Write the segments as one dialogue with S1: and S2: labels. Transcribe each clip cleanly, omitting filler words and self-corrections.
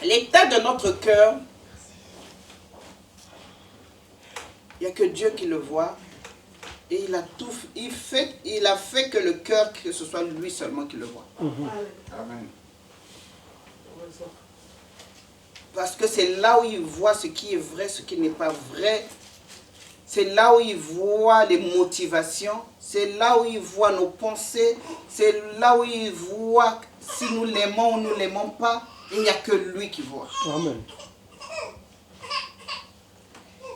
S1: L'état de notre cœur, il n'y a que Dieu qui le voit. Et il a fait que le cœur, que ce soit lui seulement qui le voit.
S2: Amen.
S1: Parce que c'est là où il voit ce qui est vrai, ce qui n'est pas vrai. C'est là où il voit les motivations. C'est là où il voit nos pensées. C'est là où il voit si nous l'aimons ou nous ne l'aimons pas. Il n'y a que lui qui voit.
S3: Amen.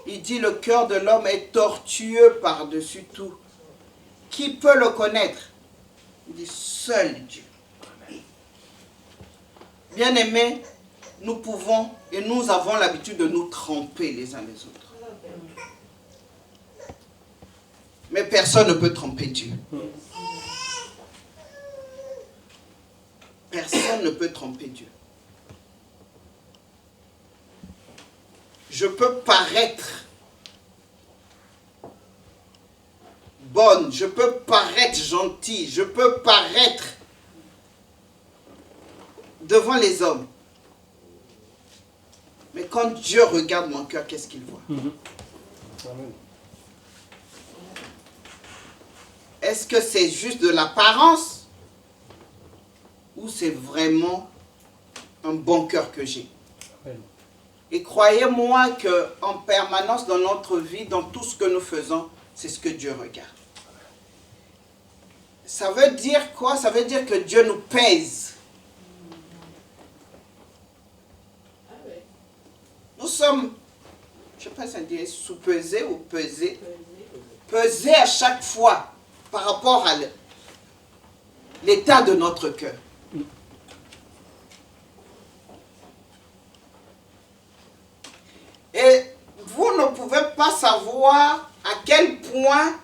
S1: Il dit le cœur de l'homme est tortueux par-dessus tout. Qui peut le connaître? Il dit seul Dieu. Bien-aimés, nous pouvons et nous avons l'habitude de nous tromper les uns les autres. Mais personne ne peut tromper Dieu. Personne ne peut tromper Dieu. Je peux paraître bonne, je peux paraître gentille, je peux paraître devant les hommes. Mais quand Dieu regarde mon cœur, qu'est-ce qu'il voit?
S3: Amen.
S1: Est-ce que c'est juste de l'apparence ou c'est vraiment un bon cœur que j'ai?
S3: Amen.
S1: Et croyez-moi qu'en permanence dans notre vie, dans tout ce que nous faisons, c'est ce que Dieu regarde. Ça veut dire quoi? Ça veut dire que Dieu nous pèse. Nous sommes, je ne sais pas si on dit sous-pesés ou pesés. Pesés à chaque fois par rapport à l'état de notre cœur. Et vous ne pouvez pas savoir à quel point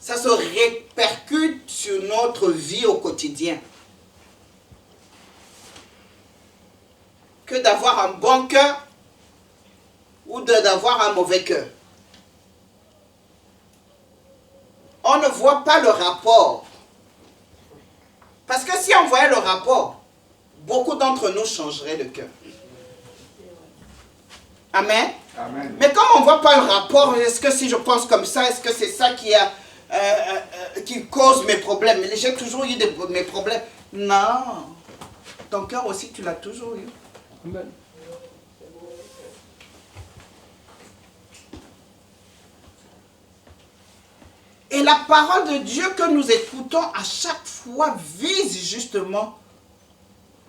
S1: ça se répercute sur notre vie au quotidien. Que d'avoir un bon cœur ou d'avoir un mauvais cœur. On ne voit pas le rapport. Parce que si on voyait le rapport, beaucoup d'entre nous changeraient de cœur. Amen.
S2: Amen.
S1: Mais comme on ne voit pas le rapport, est-ce que si je pense comme ça, est-ce que c'est ça qui cause mes problèmes? J'ai toujours eu mes problèmes. Non. Ton cœur aussi, tu l'as toujours eu.
S3: Amen.
S1: Et la parole de Dieu que nous écoutons à chaque fois vise justement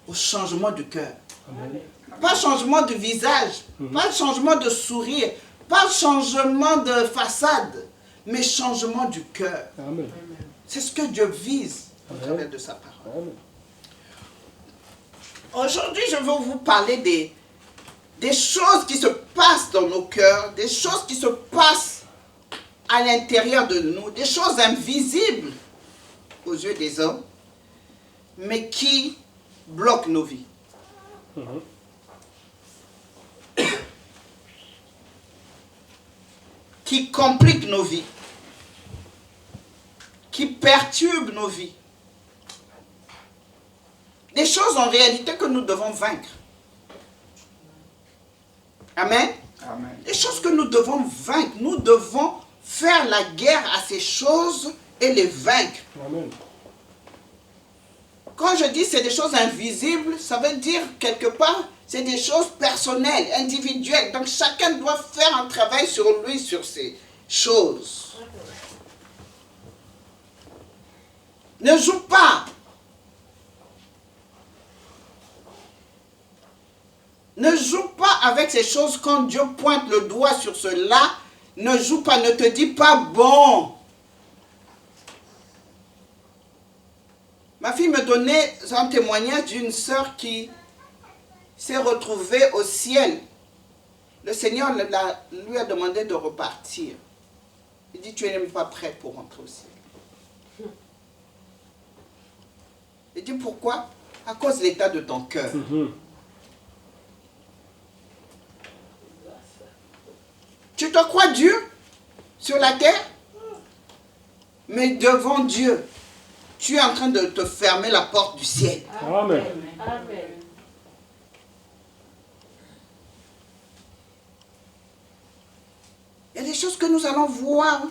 S1: au changement du cœur.
S3: Amen.
S1: Pas changement de visage, pas changement de sourire, pas changement de façade, mais changement du cœur.
S3: Amen.
S1: C'est ce que Dieu vise au travers de sa parole.
S3: Amen.
S1: Aujourd'hui, je veux vous parler des choses qui se passent dans nos cœurs, des choses qui se passent à l'intérieur de nous, des choses invisibles aux yeux des hommes, mais qui bloquent nos vies. Qui compliquent nos vies, qui perturbent nos vies. Des choses en réalité que nous devons vaincre. Amen.
S2: Amen.
S1: Des choses que nous devons vaincre. Nous devons faire la guerre à ces choses et les vaincre.
S3: Amen.
S1: Quand je dis c'est des choses invisibles, ça veut dire quelque part, c'est des choses personnelles, individuelles. Donc chacun doit faire un travail sur lui, sur ces choses. Ne joue pas. Ne joue pas avec ces choses quand Dieu pointe le doigt sur cela. Ne joue pas, ne te dis pas bon. Ma fille me donnait un témoignage d'une sœur qui s'est retrouvée au ciel. Le Seigneur lui a demandé de repartir. Il dit, tu n'es même pas prêt pour rentrer au ciel. Il dit, pourquoi? À cause de l'état de ton cœur. Tu te crois Dieu sur la terre? Mais devant Dieu, tu es en train de te fermer la porte du ciel.
S3: Amen.
S4: Amen.
S1: choses que nous allons voir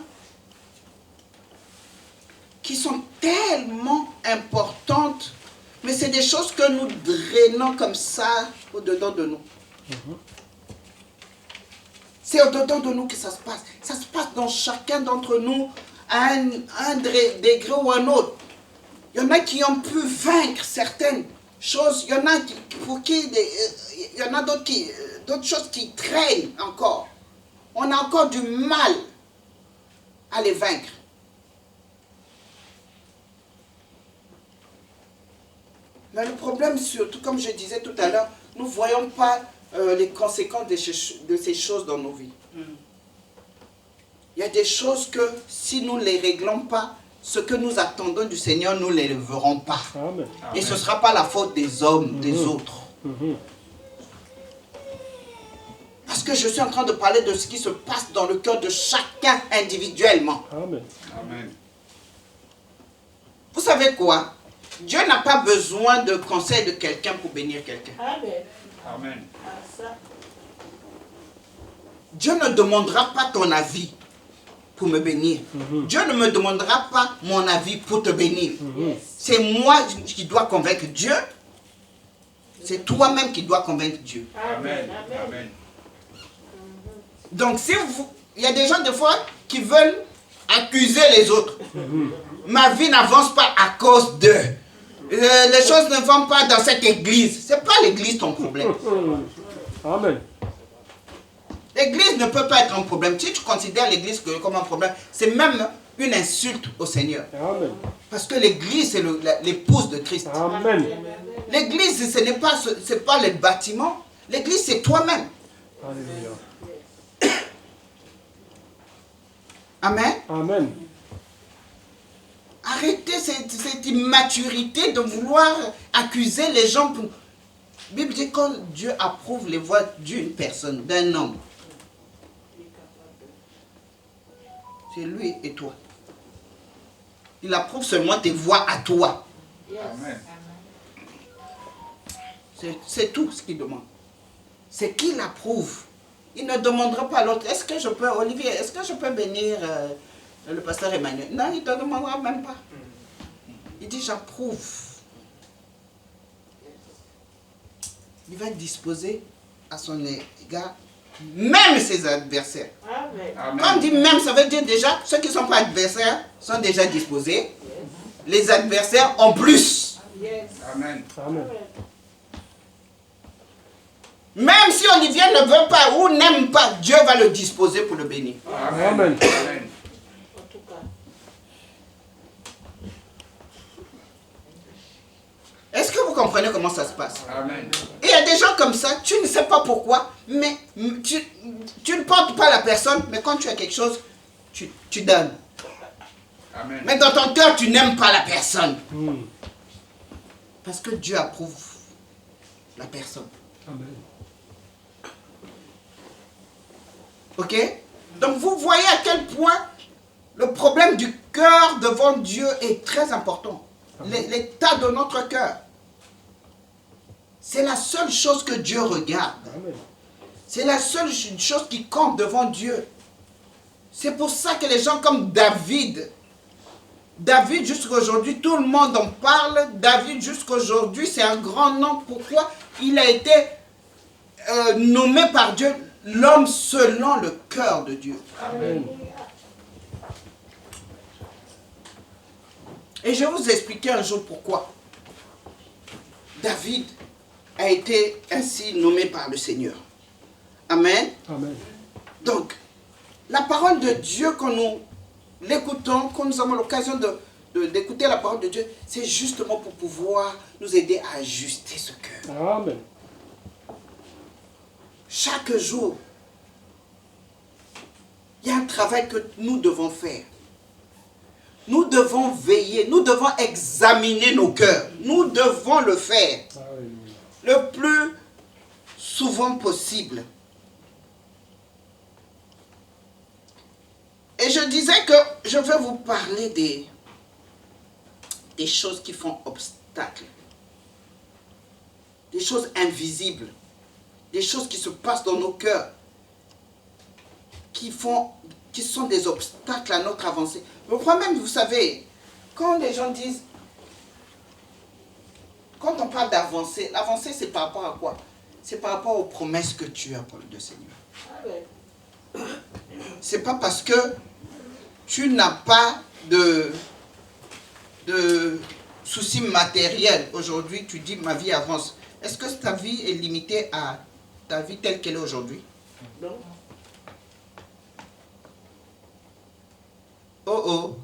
S1: qui sont tellement importantes, mais c'est des choses que nous drainons comme ça au-dedans de nous. C'est au-dedans de nous que ça se passe. Ça se passe dans chacun d'entre nous à un degré ou un autre. Il y en a qui ont pu vaincre certaines choses. Il y en a pour qui il y en a d'autres choses qui traînent encore. On a encore du mal à les vaincre. Mais le problème, surtout, comme je disais tout à l'heure, nous ne voyons pas les conséquences de ces choses dans nos vies. Il y a des choses que si nous ne les réglons pas, ce que nous attendons du Seigneur, nous ne les verrons pas.
S2: Amen.
S1: Et ce ne sera pas la faute des hommes, des autres. Parce que je suis en train de parler de ce qui se passe dans le cœur de chacun individuellement.
S2: Amen.
S3: Amen.
S1: Vous savez quoi? Dieu n'a pas besoin de conseil de quelqu'un pour bénir quelqu'un.
S4: Amen.
S3: Amen.
S1: Dieu ne demandera pas ton avis pour me bénir. Dieu ne me demandera pas mon avis pour te bénir. C'est moi qui dois convaincre Dieu. C'est toi-même qui dois convaincre Dieu.
S3: Amen. Amen.
S1: Donc, il y a des gens, des fois, qui veulent accuser les autres. Ma vie n'avance pas à cause d'eux. Les choses ne vont pas dans cette église. Ce n'est pas l'église ton problème.
S2: Amen.
S1: L'église ne peut pas être un problème. Si tu considères l'église comme un problème, c'est même une insulte au Seigneur.
S2: Amen.
S1: Parce que l'église, c'est l'épouse de Christ.
S2: Amen.
S1: L'église, ce n'est pas le bâtiment. L'église, c'est toi-même.
S2: Alléluia.
S1: Amen.
S2: Amen.
S1: Arrêtez cette immaturité de vouloir accuser les gens. La Bible dit que quand Dieu approuve les voies d'une personne, d'un homme, c'est lui et toi. Il approuve seulement tes voies à toi.
S3: Amen.
S1: C'est tout ce qu'il demande. C'est qu'il approuve. Il ne demandera pas à l'autre, est-ce que je peux, Olivier, est-ce que je peux bénir le pasteur Emmanuel? Non, il ne te demandera même pas. Il dit, j'approuve. Il va disposer à son égard, même ses adversaires.
S4: Amen.
S1: Quand on dit même, ça veut dire déjà, ceux qui ne sont pas adversaires sont déjà disposés. Les adversaires en plus.
S4: Yes.
S3: Amen.
S2: Amen.
S1: Même si Olivier ne veut pas ou n'aime pas, Dieu va le disposer pour le bénir.
S3: Amen.
S2: Amen.
S3: Amen.
S4: En tout cas.
S1: Est-ce que vous comprenez comment ça se passe?
S3: Amen.
S1: Et il y a des gens comme ça, tu ne sais pas pourquoi, mais tu ne portes pas la personne, mais quand tu as quelque chose, tu donnes.
S3: Amen.
S1: Mais dans ton cœur, tu n'aimes pas la personne.
S2: Mm.
S1: Parce que Dieu approuve la personne.
S2: Amen.
S1: Ok? Donc vous voyez à quel point le problème du cœur devant Dieu est très important. L'état de notre cœur. C'est la seule chose que Dieu regarde.
S2: Amen.
S1: C'est la seule chose qui compte devant Dieu. C'est pour ça que les gens comme David, jusqu'à aujourd'hui, tout le monde en parle. David jusqu'à aujourd'hui, c'est un grand nom. Pourquoi? Il a été nommé par Dieu l'homme selon le cœur de Dieu.
S2: Amen.
S1: Et je vais vous expliquer un jour pourquoi. David a été ainsi nommé par le Seigneur. Amen.
S2: Amen.
S1: Donc, la parole de Dieu, quand nous l'écoutons, quand nous avons l'occasion d'écouter la parole de Dieu, c'est justement pour pouvoir nous aider à ajuster ce cœur.
S2: Amen.
S1: Chaque jour, il y a un travail que nous devons faire. Nous devons veiller, nous devons examiner nos cœurs. Nous devons le faire
S2: Alléluia.
S1: le plus souvent possible. Et je disais que je vais vous parler des choses qui font obstacle. Des choses invisibles. Des choses qui se passent dans nos cœurs. qui sont des obstacles à notre avancée. Le problème, vous savez, quand les gens disent, quand on parle d'avancer, l'avancée c'est par rapport à quoi? C'est par rapport aux promesses que tu as pour le Seigneur. C'est pas parce que tu n'as pas de soucis matériels. Aujourd'hui, tu dis ma vie avance. Est-ce que ta vie est limitée à ta vie telle qu'elle est aujourd'hui?
S4: Non.
S1: Oh oh.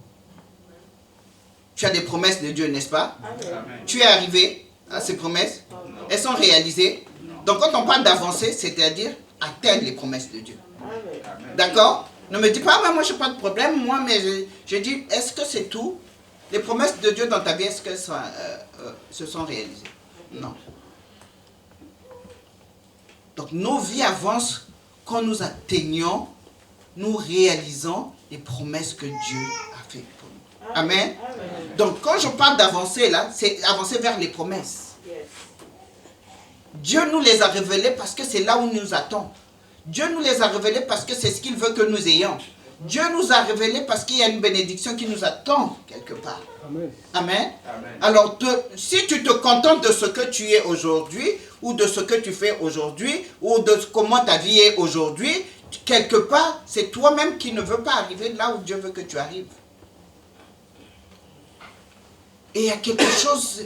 S1: Tu as des promesses de Dieu, n'est-ce pas?
S4: Amen.
S1: Tu es arrivé à ces promesses? Elles sont réalisées? Donc quand on parle d'avancer, c'est-à-dire atteindre les promesses de Dieu.
S4: Amen.
S1: D'accord? Ne me dis pas, moi je n'ai pas de problème, moi, mais je dis, est-ce que c'est tout? Les promesses de Dieu dans ta vie, est-ce qu'elles se sont réalisées? Non. Donc nos vies avancent quand nous atteignons, nous réalisons les promesses que Dieu a faites pour nous. Amen.
S4: Amen.
S1: Donc quand je parle d'avancer là, c'est avancer vers les promesses.
S4: Yes.
S1: Dieu nous les a révélées parce que c'est là où nous attend. Dieu nous les a révélées parce que c'est ce qu'il veut que nous ayons. Dieu nous a révélées parce qu'il y a une bénédiction qui nous attend quelque part.
S2: Amen.
S1: Amen.
S3: Amen.
S1: Alors, si tu te contentes de ce que tu es aujourd'hui, ou de ce que tu fais aujourd'hui, ou de comment ta vie est aujourd'hui, quelque part, c'est toi-même qui ne veux pas arriver là où Dieu veut que tu arrives. Et il y a quelque chose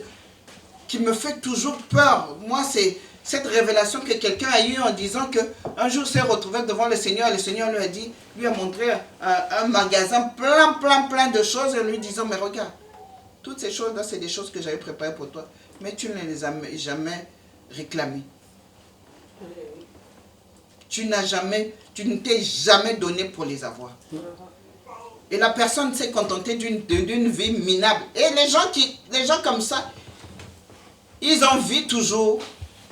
S1: qui me fait toujours peur. Moi, c'est cette révélation que quelqu'un a eue en disant qu'un jour s'est retrouvé devant le Seigneur lui a dit, lui a montré un magasin plein de choses en lui disant, mais regarde, toutes ces choses-là, c'est des choses que j'avais préparées pour toi, mais tu ne les as jamais réclamées. Tu ne t'es jamais donné pour les avoir. Et la personne s'est contentée d'une vie minable. Et les gens comme ça, ils envient toujours,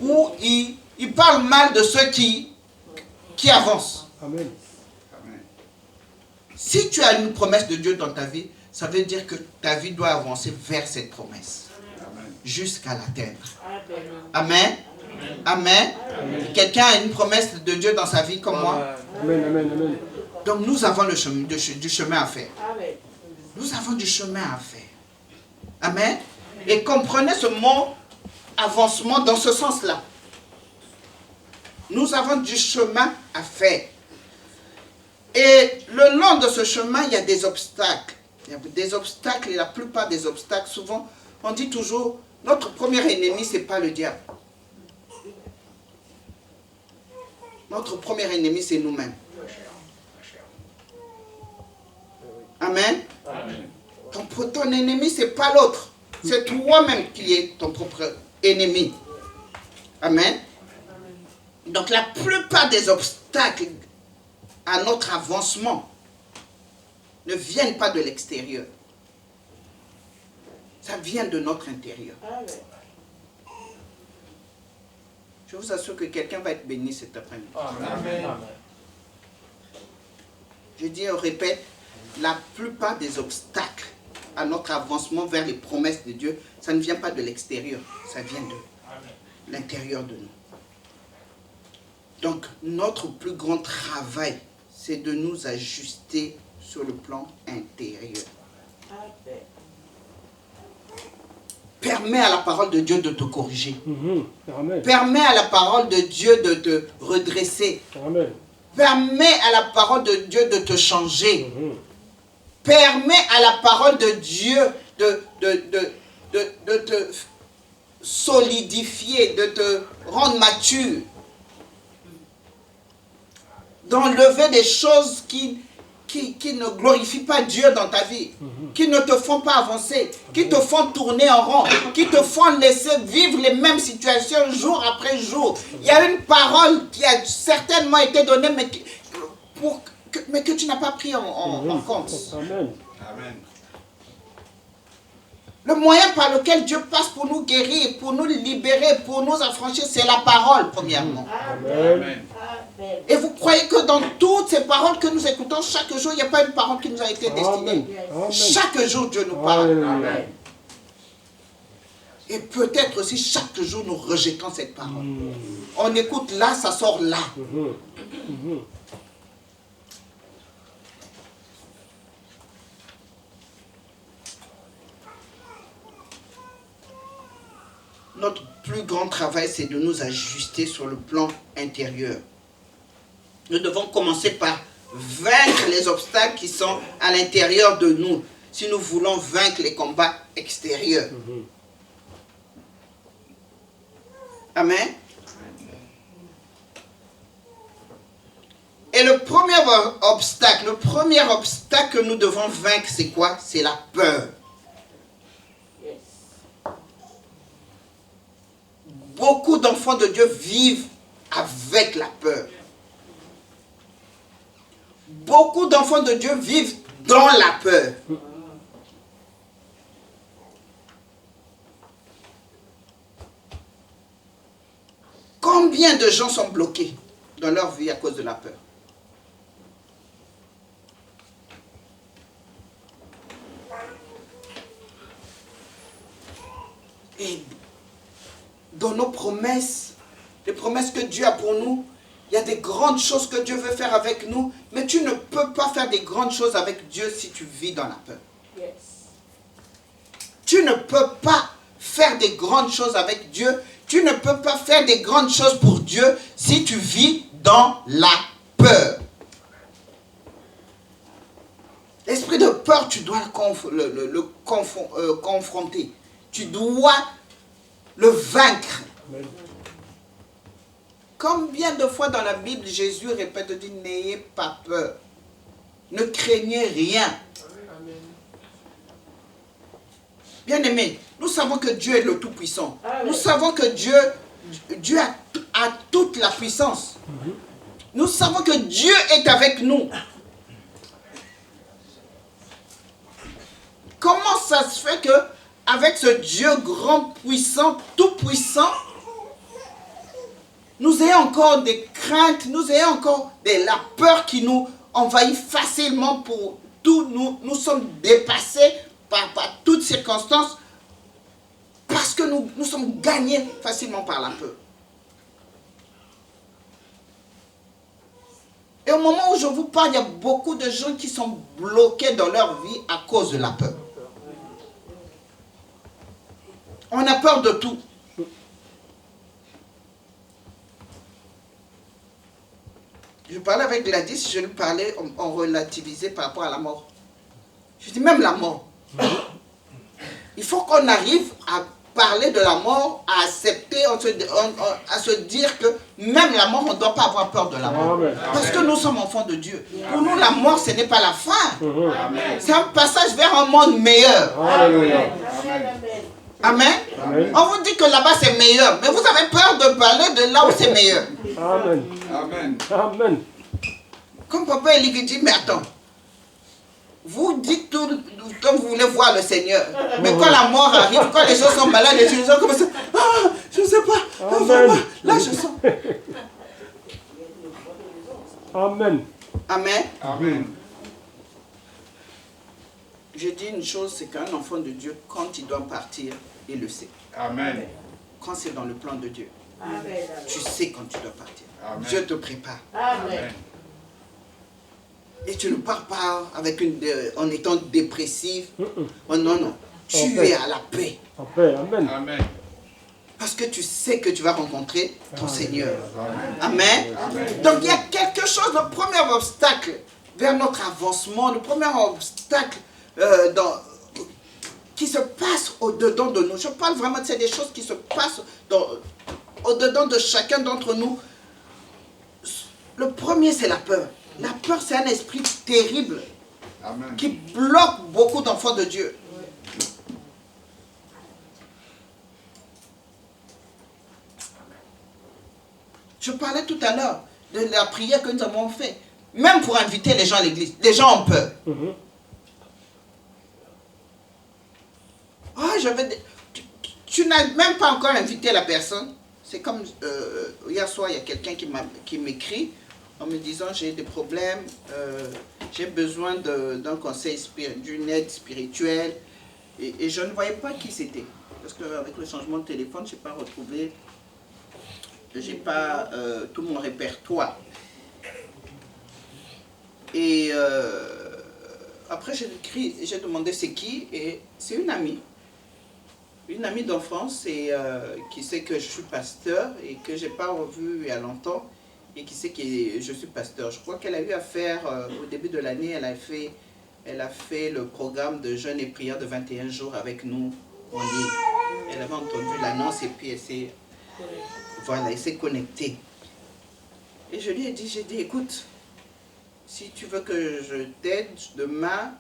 S1: ou ils parlent mal de ceux qui avancent.
S2: Amen.
S3: Amen.
S1: Si tu as une promesse de Dieu dans ta vie, ça veut dire que ta vie doit avancer vers cette promesse, jusqu'à l'atteindre. Amen. Amen. Amen. Quelqu'un a une promesse de Dieu dans sa vie comme moi?
S2: Amen, amen, amen.
S1: Donc nous avons du chemin à faire.
S4: Amen.
S1: Nous avons du chemin à faire. Amen. Et comprenez ce mot avancement dans ce sens-là. Nous avons du chemin à faire. Et le long de ce chemin, il y a des obstacles. Il y a des obstacles, et la plupart des obstacles, souvent, on dit toujours, notre premier ennemi, ce n'est pas le diable. Notre premier ennemi, c'est nous-mêmes. Amen.
S3: Amen.
S1: Ton ennemi, ce n'est pas l'autre. C'est toi-même qui es ton propre ennemi. Amen. Donc la plupart des obstacles à notre avancement ne viennent pas de l'extérieur. Ça vient de notre intérieur.
S4: Amen.
S1: Je vous assure que quelqu'un va être béni cet après-midi.
S3: Amen.
S1: Je dis, on répète, la plupart des obstacles à notre avancement vers les promesses de Dieu, ça ne vient pas de l'extérieur, ça vient de l'intérieur de nous. Donc, notre plus grand travail, c'est de nous ajuster sur le plan intérieur.
S4: Amen.
S1: Permets à la parole de Dieu de te corriger.
S2: Amen.
S1: Permets à la parole de Dieu de te redresser.
S2: Amen.
S1: Permets à la parole de Dieu de te changer. Permets à la parole de Dieu de te solidifier, de te rendre mature. D'enlever des choses qui ne glorifient pas Dieu dans ta vie, qui ne te font pas avancer, qui te font tourner en rond, qui te font laisser vivre les mêmes situations jour après jour. Il y a une parole qui a certainement été donnée, mais que tu n'as pas pris en compte.
S2: Amen.
S3: Amen.
S1: Le moyen par lequel Dieu passe pour nous guérir, pour nous libérer, pour nous affranchir, c'est la parole, premièrement.
S2: Amen.
S3: Amen.
S4: Amen.
S1: Et vous croyez que dans toutes ces paroles que nous écoutons chaque jour, il n'y a pas une parole qui nous a été destinée?
S2: Amen.
S1: Chaque jour, Dieu nous parle.
S2: Amen.
S1: Et peut-être aussi chaque jour, nous rejetons cette parole. On écoute là, ça sort là. notre plus grand travail, c'est de nous ajuster sur le plan intérieur. Nous devons commencer par vaincre les obstacles qui sont à l'intérieur de nous, si nous voulons vaincre les combats extérieurs. Amen. Et le premier obstacle que nous devons vaincre, c'est quoi? C'est la peur. Beaucoup d'enfants de Dieu vivent avec la peur. Beaucoup d'enfants de Dieu vivent dans la peur. Combien de gens sont bloqués dans leur vie à cause de la peur? Et dans nos promesses, les promesses que Dieu a pour nous, il y a des grandes choses que Dieu veut faire avec nous, mais tu ne peux pas faire des grandes choses avec Dieu si tu vis dans la peur.
S4: Yes.
S1: Tu ne peux pas faire des grandes choses avec Dieu, tu ne peux pas faire des grandes choses pour Dieu si tu vis dans la peur. L'esprit de peur, tu dois le confronter. Tu dois le vaincre.
S2: Amen.
S1: Combien de fois dans la Bible, Jésus répète, dit, n'ayez pas peur. Ne craignez rien. Bien-aimés, nous savons que Dieu est le Tout-Puissant. Nous savons que Dieu a toute la puissance. Nous savons que Dieu est avec nous. Comment ça se fait que avec ce Dieu grand, puissant, tout-puissant, nous ayons encore des craintes, nous ayons encore la peur qui nous envahit facilement pour tout. Nous sommes dépassés par toutes circonstances parce que nous sommes gagnés facilement par la peur. Et au moment où je vous parle, il y a beaucoup de gens qui sont bloqués dans leur vie à cause de la peur. On a peur de tout. Je parlais avec Gladys, je lui parlais, on relativisait par rapport à la mort. Je dis même la mort. Il faut qu'on arrive à parler de la mort, à accepter, à se dire que même la mort, on ne doit pas avoir peur de la mort.
S2: Amen.
S1: Parce que nous sommes enfants de Dieu. Pour nous, la mort, ce n'est pas la fin. C'est un passage vers un monde meilleur.
S2: Alléluia.
S1: Amen.
S2: Amen.
S1: On vous dit que là-bas c'est meilleur, mais vous avez peur de parler de là où c'est meilleur.
S2: Amen.
S3: Amen.
S2: Amen.
S1: Comme papa Eli dit, mais attends, vous dites tout comme vous voulez voir le Seigneur, mais quand la mort arrive, quand les gens sont malades, les gens commencent à je ne sais pas,
S2: Amen.
S1: là je sens.
S2: Amen.
S1: Amen.
S3: Amen.
S1: Je dis une chose, c'est qu'un enfant de Dieu, quand il doit partir, il le sait.
S3: Amen.
S1: Quand c'est dans le plan de Dieu,
S4: Amen.
S1: tu sais quand tu dois partir.
S3: Amen.
S1: Dieu te prépare.
S4: Amen.
S1: Et tu ne pars pas avec en étant dépressif. Oh non, non. Tu
S2: En paix.
S1: es à la paix.
S2: En paix. Amen.
S3: Amen.
S1: Parce que tu sais que tu vas rencontrer ton Seigneur.
S3: Amen.
S1: Amen. Donc il y a quelque chose, le premier obstacle vers notre avancement, le premier obstacle qui se passe au-dedans de nous. Je parle vraiment de des choses qui se passent au-dedans de chacun d'entre nous. Le premier, c'est la peur. La peur, c'est un esprit terrible
S3: Amen.
S1: qui bloque beaucoup d'enfants de Dieu. Je parlais tout à l'heure de la prière que nous avons faite. Même pour inviter les gens à l'église, les gens ont peur. Tu n'as même pas encore invité la personne. C'est comme hier soir, il y a quelqu'un qui m'écrit en me disant j'ai des problèmes, j'ai besoin d'un conseil, d'une aide spirituelle. Et je ne voyais pas qui c'était. Parce qu'avec le changement de téléphone, je n'ai pas retrouvé, j'ai pas tout mon répertoire. Et après j'ai demandé c'est qui, et c'est une amie. une amie d'enfance qui sait que je suis pasteur et que je n'ai pas revu il y a longtemps et qui sait que je suis pasteur. Je crois qu'elle a eu à faire, au début de l'année, elle a fait le programme de jeûne et prière de 21 jours avec nous en ligne. Elle avait entendu l'annonce et puis elle s'est connectée. Et je lui ai dit, écoute, si tu veux que je t'aide, demain,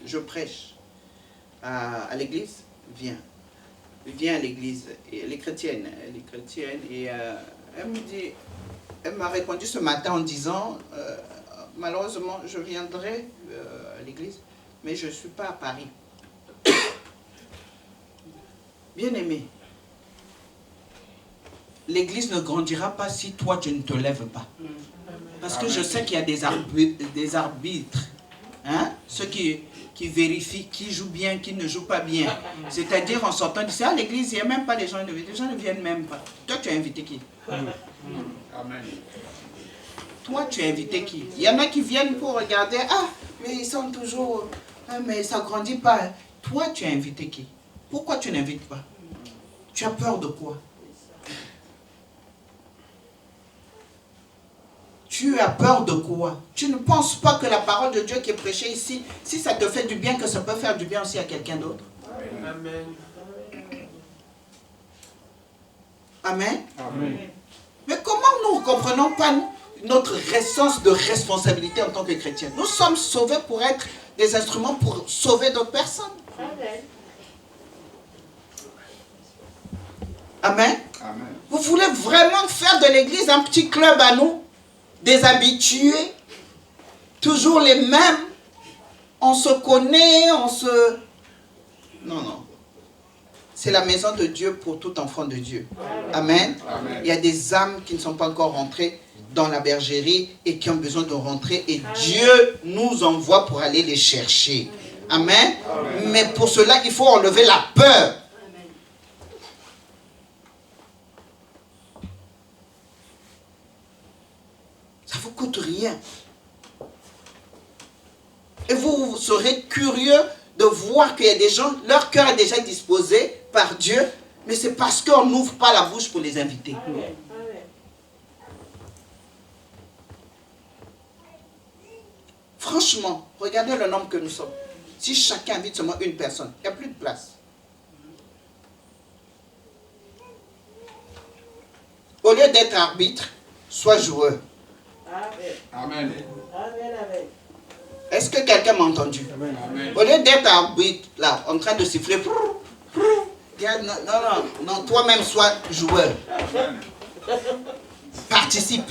S1: je prêche à l'église, viens. Viens à l'église. Elle est chrétienne. Et elle m'a répondu ce matin en disant, malheureusement, je viendrai à l'église, mais je ne suis pas à Paris. Bien-aimé, l'église ne grandira pas si toi tu ne te lèves pas. Parce que je sais qu'il y a des arbitres, hein? Ceux qui vérifient qui joue bien, qui ne joue pas bien. C'est-à-dire en sortant d'ici, à l'église, il n'y a même pas les gens ne viennent même pas. Toi, tu as invité qui?
S3: Amen.
S1: Toi, tu as invité qui? Il y en a qui viennent pour regarder, ah, mais ils sont toujours, ah, mais ça ne grandit pas. Toi, tu as invité qui? Pourquoi tu n'invites pas? Tu as peur de quoi? Tu as peur de quoi? Tu ne penses pas que la parole de Dieu qui est prêchée ici, si ça te fait du bien, que ça peut faire du bien aussi à quelqu'un d'autre?
S4: Amen.
S1: Amen.
S2: Amen.
S1: Mais comment nous ne comprenons pas notre sens de responsabilité en tant que chrétiens? Nous sommes sauvés pour être des instruments pour sauver d'autres personnes.
S4: Amen.
S1: Amen.
S3: Amen.
S1: Vous voulez vraiment faire de l'église un petit club à nous? Des habitués? Toujours les mêmes? On se connaît, on se... Non, non. C'est la maison de Dieu pour tout enfant de Dieu. Amen.
S3: Amen.
S1: Il y a des âmes qui ne sont pas encore rentrées dans la bergerie et qui ont besoin de rentrer. Et Dieu nous envoie pour aller les chercher. Amen.
S3: Amen.
S1: Mais pour cela, il faut enlever la peur. Ça ne vous coûte rien. Et vous serez curieux de voir qu'il y a des gens, leur cœur est déjà disposé par Dieu, mais c'est parce qu'on n'ouvre pas la bouche pour les inviter.
S4: Amen.
S1: Franchement, regardez le nombre que nous sommes. Si chacun invite seulement une personne, il n'y a plus de place. Au lieu d'être arbitre, sois joueur.
S4: Amen.
S3: Amen.
S4: Amen. Amen.
S1: Est-ce que quelqu'un m'a entendu?
S2: Amen.
S3: Amen.
S1: Au lieu d'être arbitre, là, en train de siffler, non, toi-même sois joueur.
S3: Amen.
S1: Participe.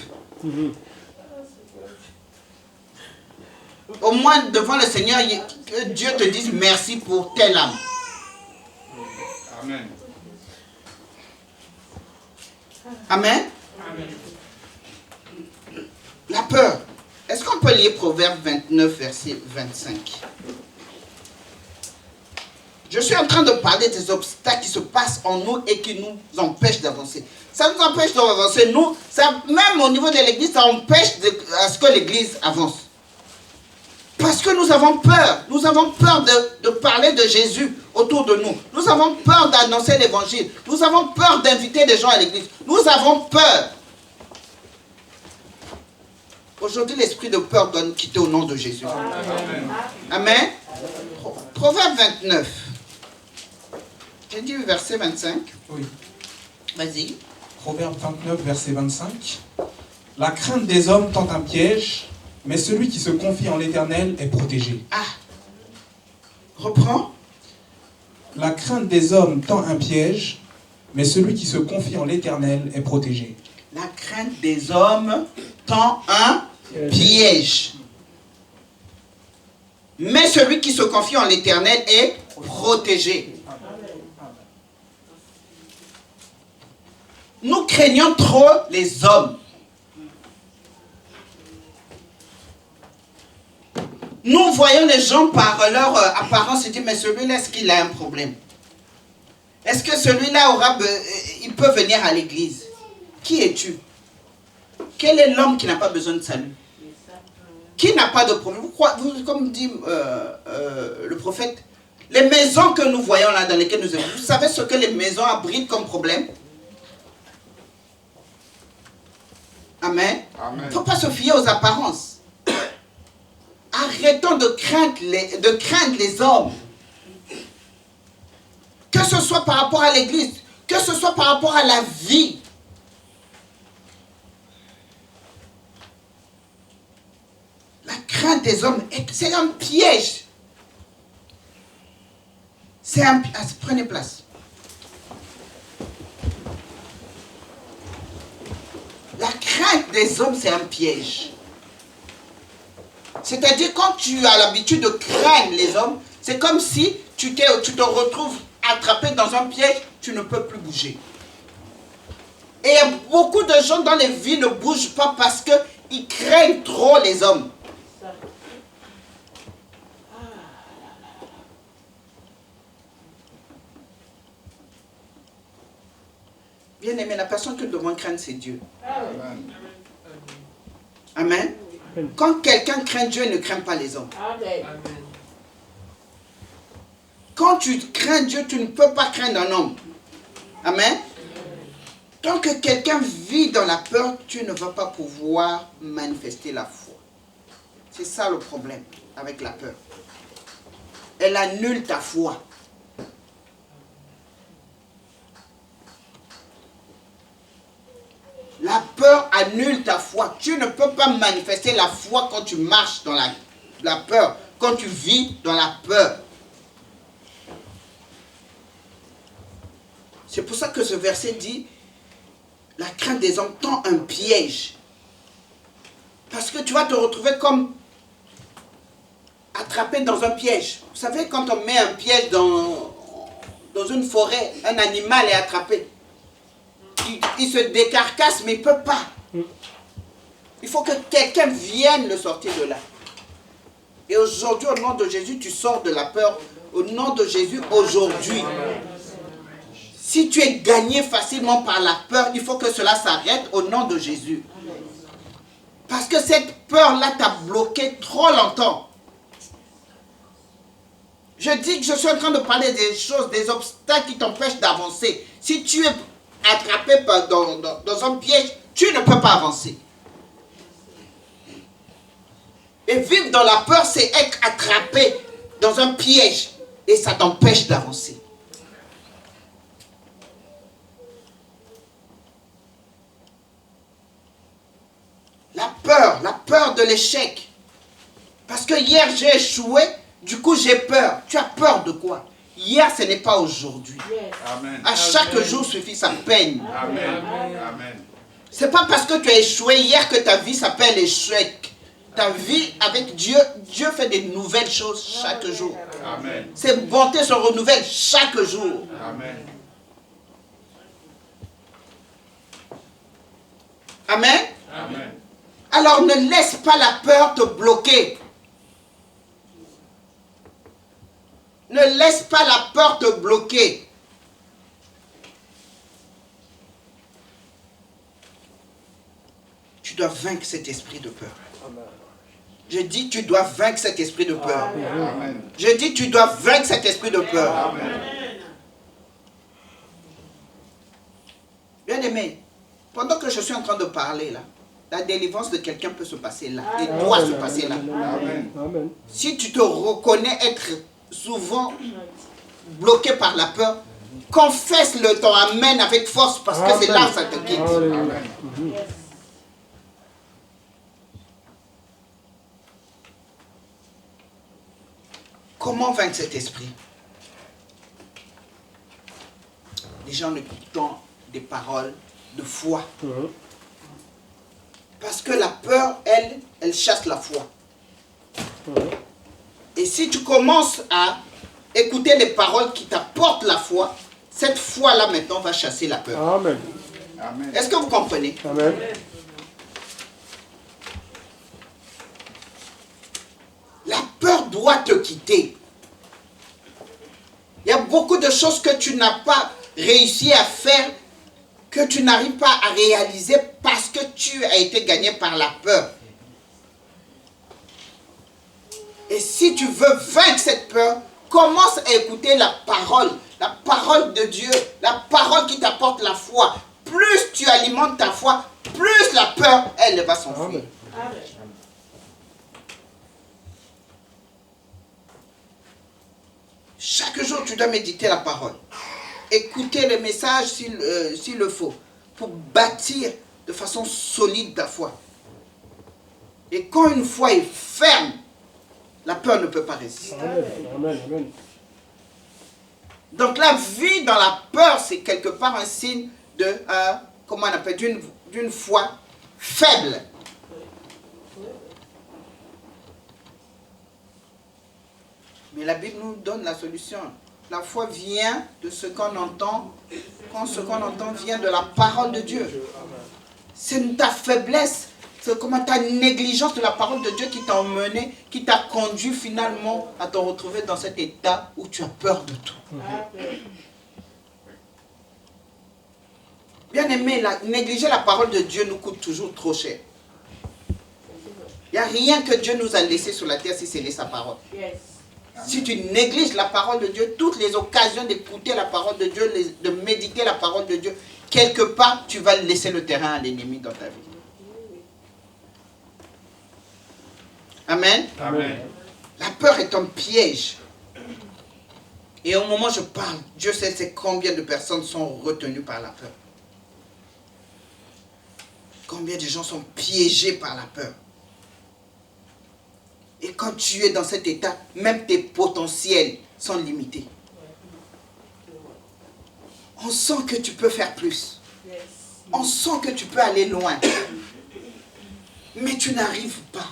S1: Au moins devant le Seigneur, que Dieu te dise merci pour telle âme.
S3: Amen.
S1: Amen. La peur. Est-ce qu'on peut lire Proverbe 29, verset 25? Je suis en train de parler des obstacles qui se passent en nous et qui nous empêchent d'avancer. Ça nous empêche d'avancer, nous. Ça, même au niveau de l'église, ça empêche à ce que l'église avance. Parce que nous avons peur. Nous avons peur de parler de Jésus autour de nous. Nous avons peur d'annoncer l'évangile. Nous avons peur d'inviter des gens à l'église. Nous avons peur. Aujourd'hui, l'esprit de peur doit nous quitter au nom de Jésus.
S3: Amen.
S1: Amen. Proverbe 29. J'ai dit verset 25.
S5: Oui.
S1: Vas-y.
S5: Proverbe 29, verset 25. La crainte des hommes tend un piège, mais celui qui se confie en l'Éternel est protégé.
S1: Ah. Reprends.
S5: La crainte des hommes tend un piège, mais celui qui se confie en l'Éternel est protégé.
S1: La crainte des hommes tend un piège. Mais celui qui se confie en l'Éternel est protégé. Nous craignons trop les hommes. Nous voyons les gens par leur apparence et disons, mais celui-là, est-ce qu'il a un problème? Est-ce que celui-là il peut venir à l'église? Qui es-tu? Quel est l'homme qui n'a pas besoin de salut? Qui n'a pas de problème? Comme dit le prophète, Les maisons que nous voyons là, dans lesquelles nous vivons, vous savez ce que les maisons abritent comme problème? Amen. Il ne faut pas se fier aux apparences. Arrêtons de craindre les hommes. Que ce soit par rapport à l'église, que ce soit par rapport à la vie. La crainte des hommes, c'est un piège. C'est un piège. Prenez place. La crainte des hommes, c'est un piège. C'est-à-dire, quand tu as l'habitude de craindre les hommes, c'est comme si tu te retrouves attrapé dans un piège, tu ne peux plus bouger. Et il y a beaucoup de gens dans les vies ne bougent pas parce qu'ils craignent trop les hommes. Bien aimé, la personne que nous devons craindre, c'est Dieu. Amen. Quand quelqu'un craint Dieu, il ne craint pas les hommes.
S4: Amen.
S1: Quand tu crains Dieu, tu ne peux pas craindre un homme. Amen. Tant que quelqu'un vit dans la peur, tu ne vas pas pouvoir manifester la foi. C'est ça le problème avec la peur. Elle annule ta foi. La peur annule ta foi. Tu ne peux pas manifester la foi quand tu marches dans la peur, quand tu vis dans la peur. C'est pour ça que ce verset dit, la crainte des hommes tend un piège. Parce que tu vas te retrouver comme attrapé dans un piège. Vous savez, quand on met un piège dans une forêt, un animal est attrapé. Il se décarcasse, mais il ne peut pas. Il faut que quelqu'un vienne le sortir de là. Et aujourd'hui, au nom de Jésus, tu sors de la peur. Au nom de Jésus, aujourd'hui. Si tu es gagné facilement par la peur, il faut que cela s'arrête au nom de Jésus. Parce que cette peur-là t'a bloqué trop longtemps. Je dis que je suis en train de parler des choses, des obstacles qui t'empêchent d'avancer. Si tu es attrapé dans un piège, tu ne peux pas avancer. Et vivre dans la peur, c'est être attrapé dans un piège. Et ça t'empêche d'avancer. La peur de l'échec. Parce que hier j'ai échoué, du coup j'ai peur. Tu as peur de quoi? Hier ce n'est pas aujourd'hui.
S3: Amen.
S1: À chaque jour suffit sa peine.
S3: Amen. Amen.
S1: C'est pas parce que tu as échoué hier que ta vie s'appelle échec. Ta vie avec Dieu, Dieu fait des nouvelles choses chaque jour.
S3: Amen.
S1: Ses bontés se renouvellent chaque jour.
S3: Amen.
S1: Amen.
S3: Amen.
S1: Alors ne laisse pas la peur te bloquer. Ne laisse pas la peur te bloquer. Tu dois vaincre cet esprit de peur. Je dis tu dois vaincre cet esprit de peur.
S3: Amen.
S1: Je dis tu dois vaincre cet esprit de peur.
S3: Amen.
S1: Bien aimé, pendant que je suis en train de parler là, la délivrance de quelqu'un peut se passer là. Et doit se passer là.
S3: Amen.
S2: Amen.
S1: Si tu te reconnais être souvent bloqué par la peur, confesse-le ton amen avec force parce que c'est là que ça te guide.
S2: Alléluia.
S1: Comment vaincre cet esprit? Déjà en écoutant des paroles de foi. Parce que la peur, elle chasse la foi. Et si tu commences à écouter les paroles qui t'apportent la foi, cette foi-là maintenant va chasser la peur.
S2: Amen.
S3: Amen.
S1: Est-ce que vous comprenez?
S2: Amen.
S1: La peur doit te quitter. Il y a beaucoup de choses que tu n'as pas réussi à faire, que tu n'arrives pas à réaliser parce que tu as été gagné par la peur. Et si tu veux vaincre cette peur, Commence à écouter la parole de Dieu, la parole qui t'apporte la foi. Plus tu alimentes ta foi, plus la peur, elle va s'enfuir.
S2: Amen.
S4: Amen.
S1: Chaque jour, tu dois méditer la parole. Écouter les messages s'il le faut, pour bâtir de façon solide ta foi. Et quand une foi est ferme, la peur ne peut pas résister.
S2: Amen. Amen. Amen.
S1: Donc la vie dans la peur, c'est quelque part un signe de, comment on appelle, d'une foi faible. Mais la Bible nous donne la solution. La foi vient de ce qu'on entend, quand ce qu'on entend vient de la parole de Dieu. C'est ta faiblesse, c'est comment ta négligence de la parole de Dieu qui t'a emmené, qui t'a conduit finalement à te retrouver dans cet état où tu as peur de tout. Bien aimé, négliger la parole de Dieu nous coûte toujours trop cher. Il n'y a rien que Dieu nous a laissé sur la terre si c'est sa parole.
S4: Yes.
S1: Si tu négliges la parole de Dieu, toutes les occasions d'écouter la parole de Dieu, de méditer la parole de Dieu, quelque part, tu vas laisser le terrain à l'ennemi dans ta vie. Amen.
S3: Amen.
S1: La peur est un piège. Et au moment où je parle, Dieu sait c'est combien de personnes sont retenues par la peur. Combien de gens sont piégés par la peur. Et quand tu es dans cet état, même tes potentiels sont limités. On sent que tu peux faire plus.
S4: Yes.
S1: On sent que tu peux aller loin. Mais tu n'arrives pas.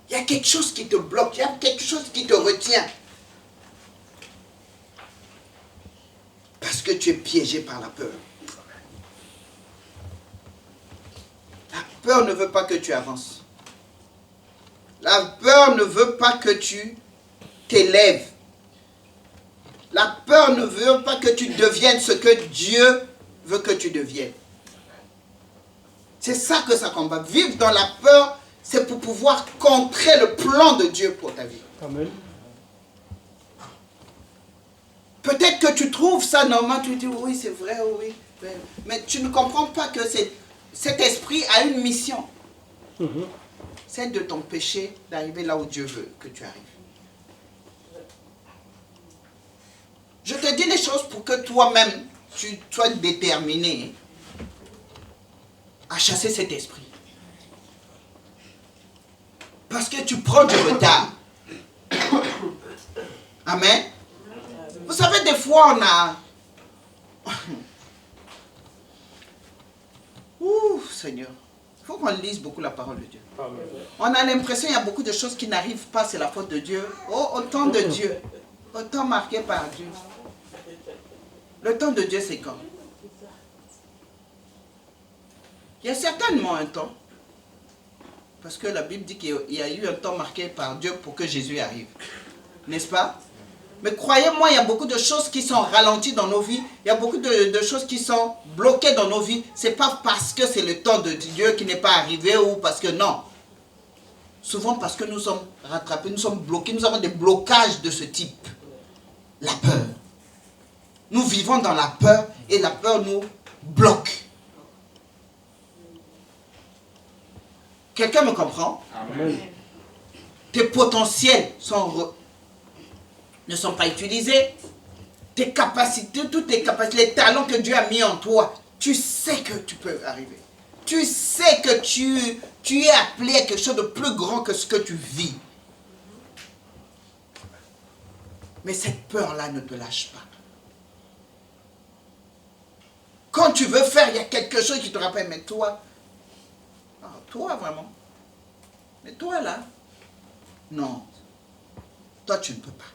S1: Il y a quelque chose qui te bloque, il y a quelque chose qui te retient. Parce que tu es piégé par la peur. La peur ne veut pas que tu avances. La peur ne veut pas que tu t'élèves. La peur ne veut pas que tu deviennes ce que Dieu veut que tu deviennes. C'est ça que ça combat. Vivre dans la peur, c'est pour pouvoir contrer le plan de Dieu pour ta vie.
S2: Amen.
S1: Peut-être que tu trouves ça normal, tu dis oui, c'est vrai, oui. Mais tu ne comprends pas que cet esprit a une mission. C'est de t'empêcher d'arriver là où Dieu veut que tu arrives. Je te dis les choses pour que toi-même, tu sois déterminé à chasser cet esprit. Parce que tu prends du retard. Amen. Vous savez, des fois, on a... Ouh, Seigneur. Il faut qu'on lise beaucoup la parole de Dieu.
S2: Amen.
S1: On a l'impression qu'il y a beaucoup de choses qui n'arrivent pas, c'est la faute de Dieu. Oh, au temps de Dieu. Au temps marqué par Dieu. Le temps de Dieu, c'est quand? Il y a certainement un temps. Parce que la Bible dit qu'il y a eu un temps marqué par Dieu pour que Jésus arrive. N'est-ce pas? Mais croyez-moi, il y a beaucoup de choses qui sont ralenties dans nos vies. Il y a beaucoup de choses qui sont bloquées dans nos vies. Ce n'est pas parce que c'est le temps de Dieu qui n'est pas arrivé ou parce que non. Souvent parce que nous sommes rattrapés, nous sommes bloqués, nous avons des blocages de ce type. La peur. Nous vivons dans la peur et la peur nous bloque. Quelqu'un me comprend?
S2: Amen.
S1: Tes potentiels ne sont pas utilisés. Tes capacités, toutes tes capacités, les talents que Dieu a mis en toi, tu sais que tu peux arriver. Tu sais que tu es appelé à quelque chose de plus grand que ce que tu vis. Mais cette peur-là ne te lâche pas. Quand tu veux faire, il y a quelque chose qui te rappelle, mais toi, toi vraiment, mais toi là, non, toi tu ne peux pas.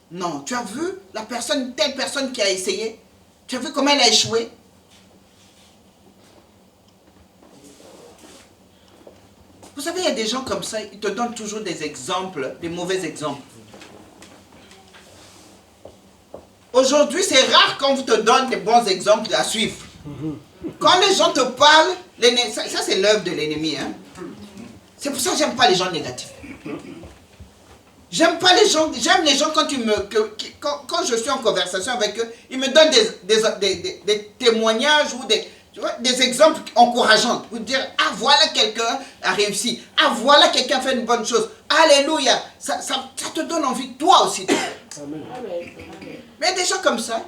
S1: Non, tu as vu la personne, telle personne qui a essayé, tu as vu comment elle a échoué? Vous savez, il y a des gens comme ça, ils te donnent toujours des exemples, des mauvais exemples. Aujourd'hui, c'est rare qu'on te donne des bons exemples à suivre. Quand les gens te parlent, ça c'est l'œuvre de l'ennemi. Hein. C'est pour ça que j'aime pas les gens négatifs. J'aime pas les gens, j'aime les gens quand quand je suis en conversation avec eux, ils me donnent des témoignages ou des exemples encourageants. Pour dire, ah voilà quelqu'un a réussi, ah voilà quelqu'un a fait une bonne chose. Alléluia. Ça te donne envie toi aussi.
S2: Amen.
S1: Mais des gens comme ça,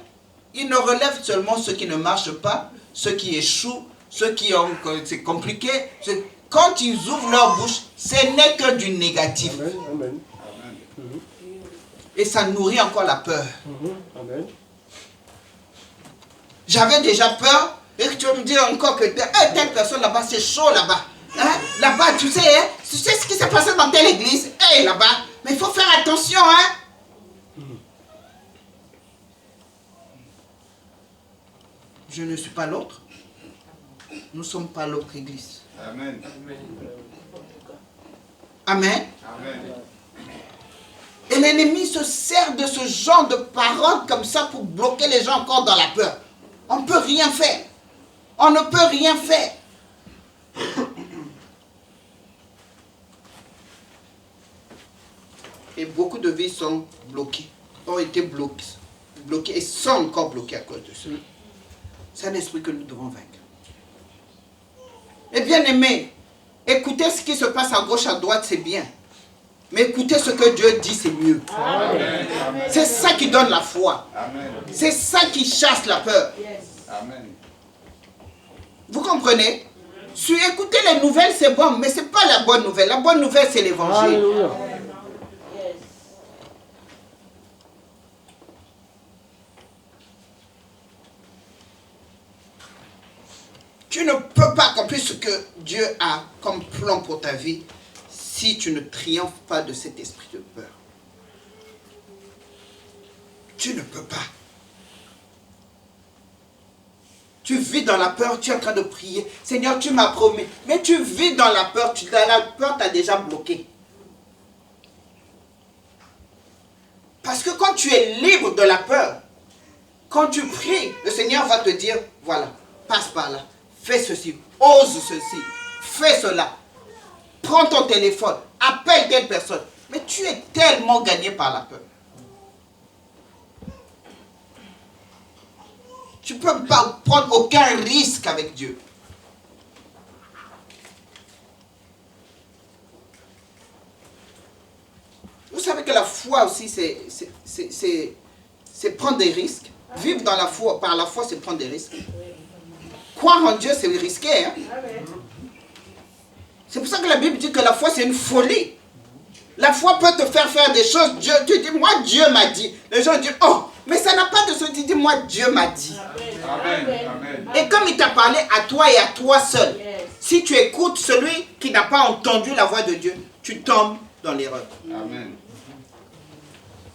S1: ils ne relèvent seulement ceux qui ne marchent pas, ceux qui échouent, ceux qui ont, c'est compliqué. Quand ils ouvrent leur bouche, ce n'est que du négatif.
S2: Amen. Amen.
S1: Et ça nourrit encore la peur.
S2: Amen.
S1: J'avais déjà peur, et que tu vas me dire encore que telle personne là-bas, c'est chaud là-bas. Hein? Là-bas, tu sais ce qui s'est passé dans telle église. Là-bas, mais il faut faire attention. Hein? Je ne suis pas l'autre. Nous ne sommes pas l'autre église.
S3: Amen.
S1: Amen.
S3: Amen.
S1: Et l'ennemi se sert de ce genre de paroles comme ça pour bloquer les gens encore dans la peur. On ne peut rien faire. On ne peut rien faire. Et beaucoup de vies sont bloquées, ont été bloquées et sont encore bloquées à cause de ça. C'est un esprit que nous devons vaincre. Et bien aimé, écoutez ce qui se passe à gauche, à droite, c'est bien. Mais écoutez ce que Dieu dit, c'est mieux. C'est ça qui donne la foi. C'est ça qui chasse la peur.
S3: Amen.
S1: Vous comprenez? Si écouter les nouvelles, c'est bon, mais ce n'est pas la bonne nouvelle. La bonne nouvelle, c'est l'évangile.
S2: Alléluia.
S1: Tu ne peux pas accomplir ce que Dieu a comme plan pour ta vie si tu ne triomphes pas de cet esprit de peur. Tu ne peux pas. Tu vis dans la peur, tu es en train de prier. Seigneur, tu m'as promis. Mais tu vis dans la peur, la peur t'a déjà bloqué. Parce que quand tu es libre de la peur, quand tu pries, le Seigneur va te dire, voilà, passe par là, fais ceci, ose ceci, fais cela. Prends ton téléphone, appelle telle personne. Mais tu es tellement gagné par la peur. Tu ne peux pas prendre aucun risque avec Dieu. Vous savez que la foi aussi, c'est prendre des risques. Vivre dans la foi, par la foi, c'est prendre des risques. Croire en Dieu, c'est risqué. Hein? C'est pour ça que la Bible dit que la foi, c'est une folie. La foi peut te faire faire des choses. Dieu, tu dis, moi, Dieu m'a dit. Les gens disent, oh, mais ça n'a pas de sens. Tu dis, moi, Dieu m'a dit.
S3: Amen. Amen.
S1: Et comme il t'a parlé à toi et à toi seul, si tu écoutes celui qui n'a pas entendu la voix de Dieu, tu tombes dans l'erreur.
S3: Amen.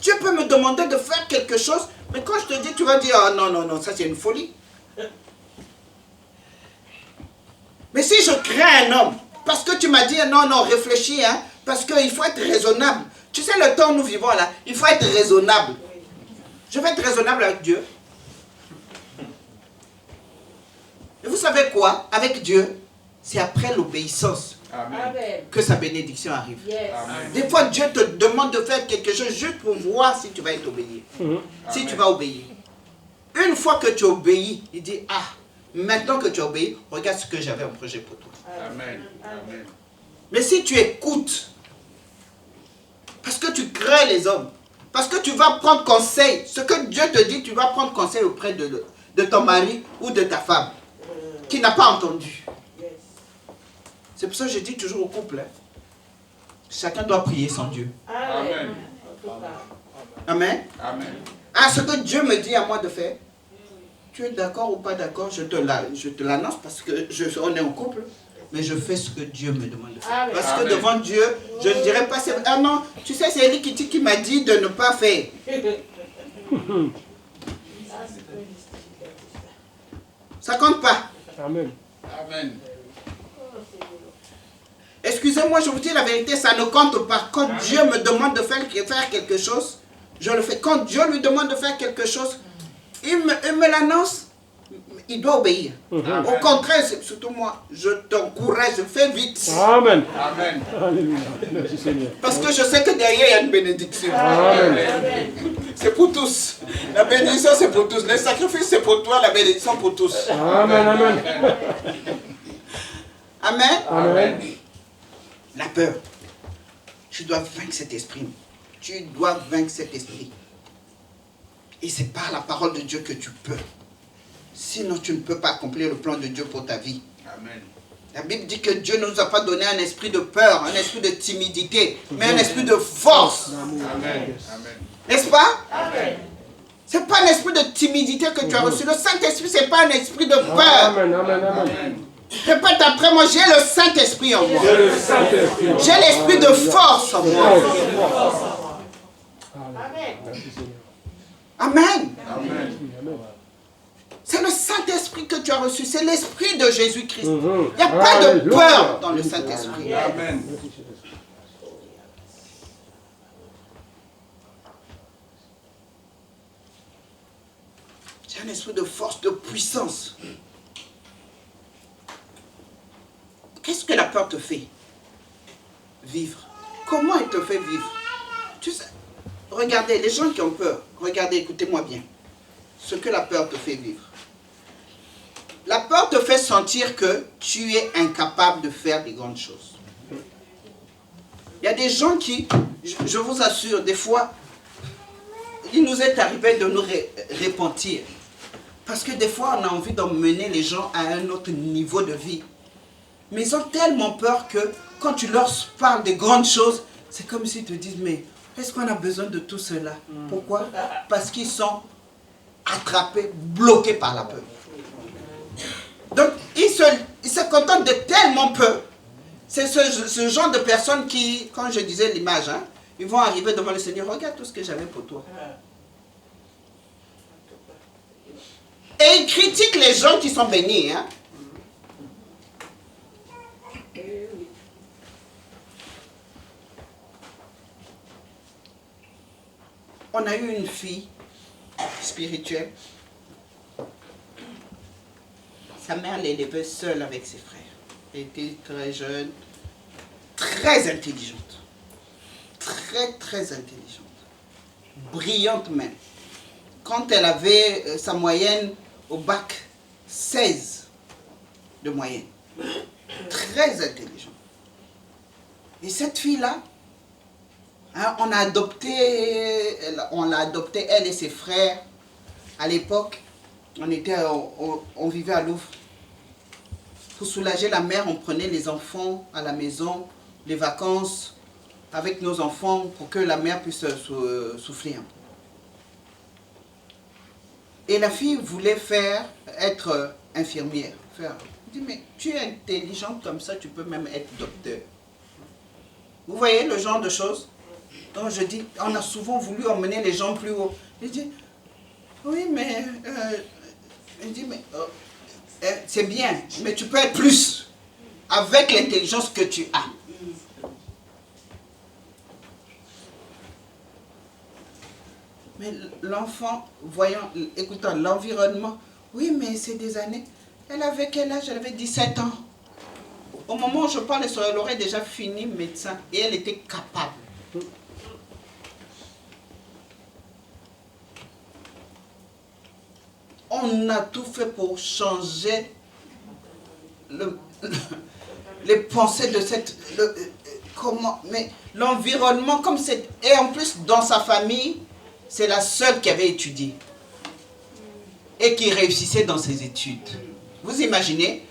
S1: Dieu peut me demander de faire quelque chose, mais quand je te dis, tu vas dire, oh, non, non, non, ça c'est une folie. Mais si je crains un homme, parce que tu m'as dit, non, non, réfléchis, hein, parce qu'il faut être raisonnable. Tu sais, le temps où nous vivons là, il faut être raisonnable. Je vais être raisonnable avec Dieu. Et vous savez quoi? Avec Dieu, c'est après l'obéissance
S3: Amen.
S1: que sa bénédiction arrive.
S3: Amen.
S1: Des fois, Dieu te demande de faire quelque chose juste pour voir si tu vas être obéi. Si tu vas obéir. Une fois que tu obéis, il dit, ah, maintenant que tu obéis, regarde ce que j'avais en projet pour toi.
S3: Amen. Amen.
S1: Mais si tu écoutes, parce que tu crains les hommes, parce que tu vas prendre conseil, ce que Dieu te dit, tu vas prendre conseil auprès de ton mari ou de ta femme, qui n'a pas entendu. C'est pour ça que je dis toujours au couple, hein, chacun doit prier son Dieu.
S3: Amen.
S1: Amen.
S3: Amen.
S1: Ah, ce que Dieu me dit à moi de faire, tu es d'accord ou pas d'accord, je te l'annonce parce que on est en couple, mais je fais ce que Dieu me demande de faire. Parce que
S3: Amen.
S1: devant Dieu, je ne dirais pas, ah non, tu sais, c'est Eli qui m'a dit de ne pas faire. Ça compte pas.
S2: Amen.
S3: Amen.
S1: Excusez-moi, je vous dis la vérité, ça ne compte pas. Quand Dieu me demande de faire quelque chose, je le fais. Quand Dieu lui demande de faire quelque chose, il me l'annonce. il doit obéir.
S2: Mhm.
S1: Au contraire, c'est surtout moi, je t'encourage, je fais vite.
S2: Amen.
S3: Amen.
S2: Alléluia. Merci Seigneur.
S1: Parce que je sais que derrière, il y a une bénédiction.
S2: Amen.
S1: C'est pour tous. La bénédiction, c'est pour tous. Le sacrifice, c'est pour toi, la bénédiction pour tous.
S2: Amen. Amen.
S1: Amen.
S2: Amen.
S1: La peur. Tu dois vaincre cet esprit. Tu dois vaincre cet esprit. Et c'est par la parole de Dieu que tu peux. Sinon, tu ne peux pas accomplir le plan de Dieu pour ta vie.
S3: Amen.
S1: La Bible dit que Dieu ne nous a pas donné un esprit de peur, un esprit de timidité, mais un esprit de force.
S3: Amen. Amen.
S1: N'est-ce pas?
S4: Amen.
S1: Ce n'est pas un esprit de timidité que tu as reçu. Le Saint-Esprit, ce n'est pas un esprit de peur.
S2: Amen. Amen. Amen.
S1: Répète après moi, j'ai le Saint-Esprit en moi.
S2: J'ai le Saint-Esprit.
S1: J'ai l'esprit de force en moi.
S4: Amen.
S2: Merci Seigneur.
S1: Amen.
S3: Amen.
S2: Amen.
S1: C'est le Saint-Esprit que tu as reçu. C'est l'esprit de Jésus-Christ.
S2: Mhm.
S1: Il n'y a pas de
S2: Alléluia.
S1: peur dans le Saint-Esprit.
S3: Amen.
S1: C'est un esprit de force, de puissance. Qu'est-ce que la peur te fait? Vivre. Comment elle te fait vivre? Tu sais, regardez, les gens qui ont peur, regardez, écoutez-moi bien. Ce que la peur te fait vivre. La peur te fait sentir que tu es incapable de faire des grandes choses. Il y a des gens qui, je vous assure, des fois, il nous est arrivé de nous repentir. Parce que des fois, on a envie d'emmener les gens à un autre niveau de vie. Mais ils ont tellement peur que quand tu leur parles de grandes choses, c'est comme s'ils te disent, mais est-ce qu'on a besoin de tout cela? Pourquoi? Parce qu'ils sont attrapés, bloqués par la peur. Donc, ils se contentent de tellement peu. C'est ce genre de personnes qui, quand je disais l'image, hein, ils vont arriver devant le Seigneur, regarde tout ce que j'avais pour toi. Et ils critiquent les gens qui sont bénis. Hein. On a eu une fille spirituelle. Sa mère l'élevait seule avec ses frères. Elle était très jeune, très intelligente. Très, très intelligente. Brillante même. Quand elle avait sa moyenne au bac, 16 de moyenne. Très intelligente. Et cette fille-là, hein, on l'a adoptée, elle et ses frères. À l'époque, on vivait à Louvre. Pour soulager la mère, on prenait les enfants à la maison, les vacances, avec nos enfants, pour que la mère puisse souffler un peu. Et la fille voulait être infirmière. Je dis, mais tu es intelligente comme ça, tu peux même être docteur. Vous voyez le genre de choses? Donc je dis, on a souvent voulu emmener les gens plus haut. Je dis, oui, mais... je dis, mais... c'est bien, mais tu peux être plus avec l'intelligence que tu as. Mais l'enfant, voyant, écoutant l'environnement, oui, mais c'est des années. Elle avait quel âge? Elle avait 17 ans. Au moment où je parle, elle aurait déjà fini médecin et elle était capable. On a tout fait pour changer les pensées de cette... mais l'environnement, comme c'est... Et en plus, dans sa famille, c'est la seule qui avait étudié. Et qui réussissait dans ses études. Vous imaginez?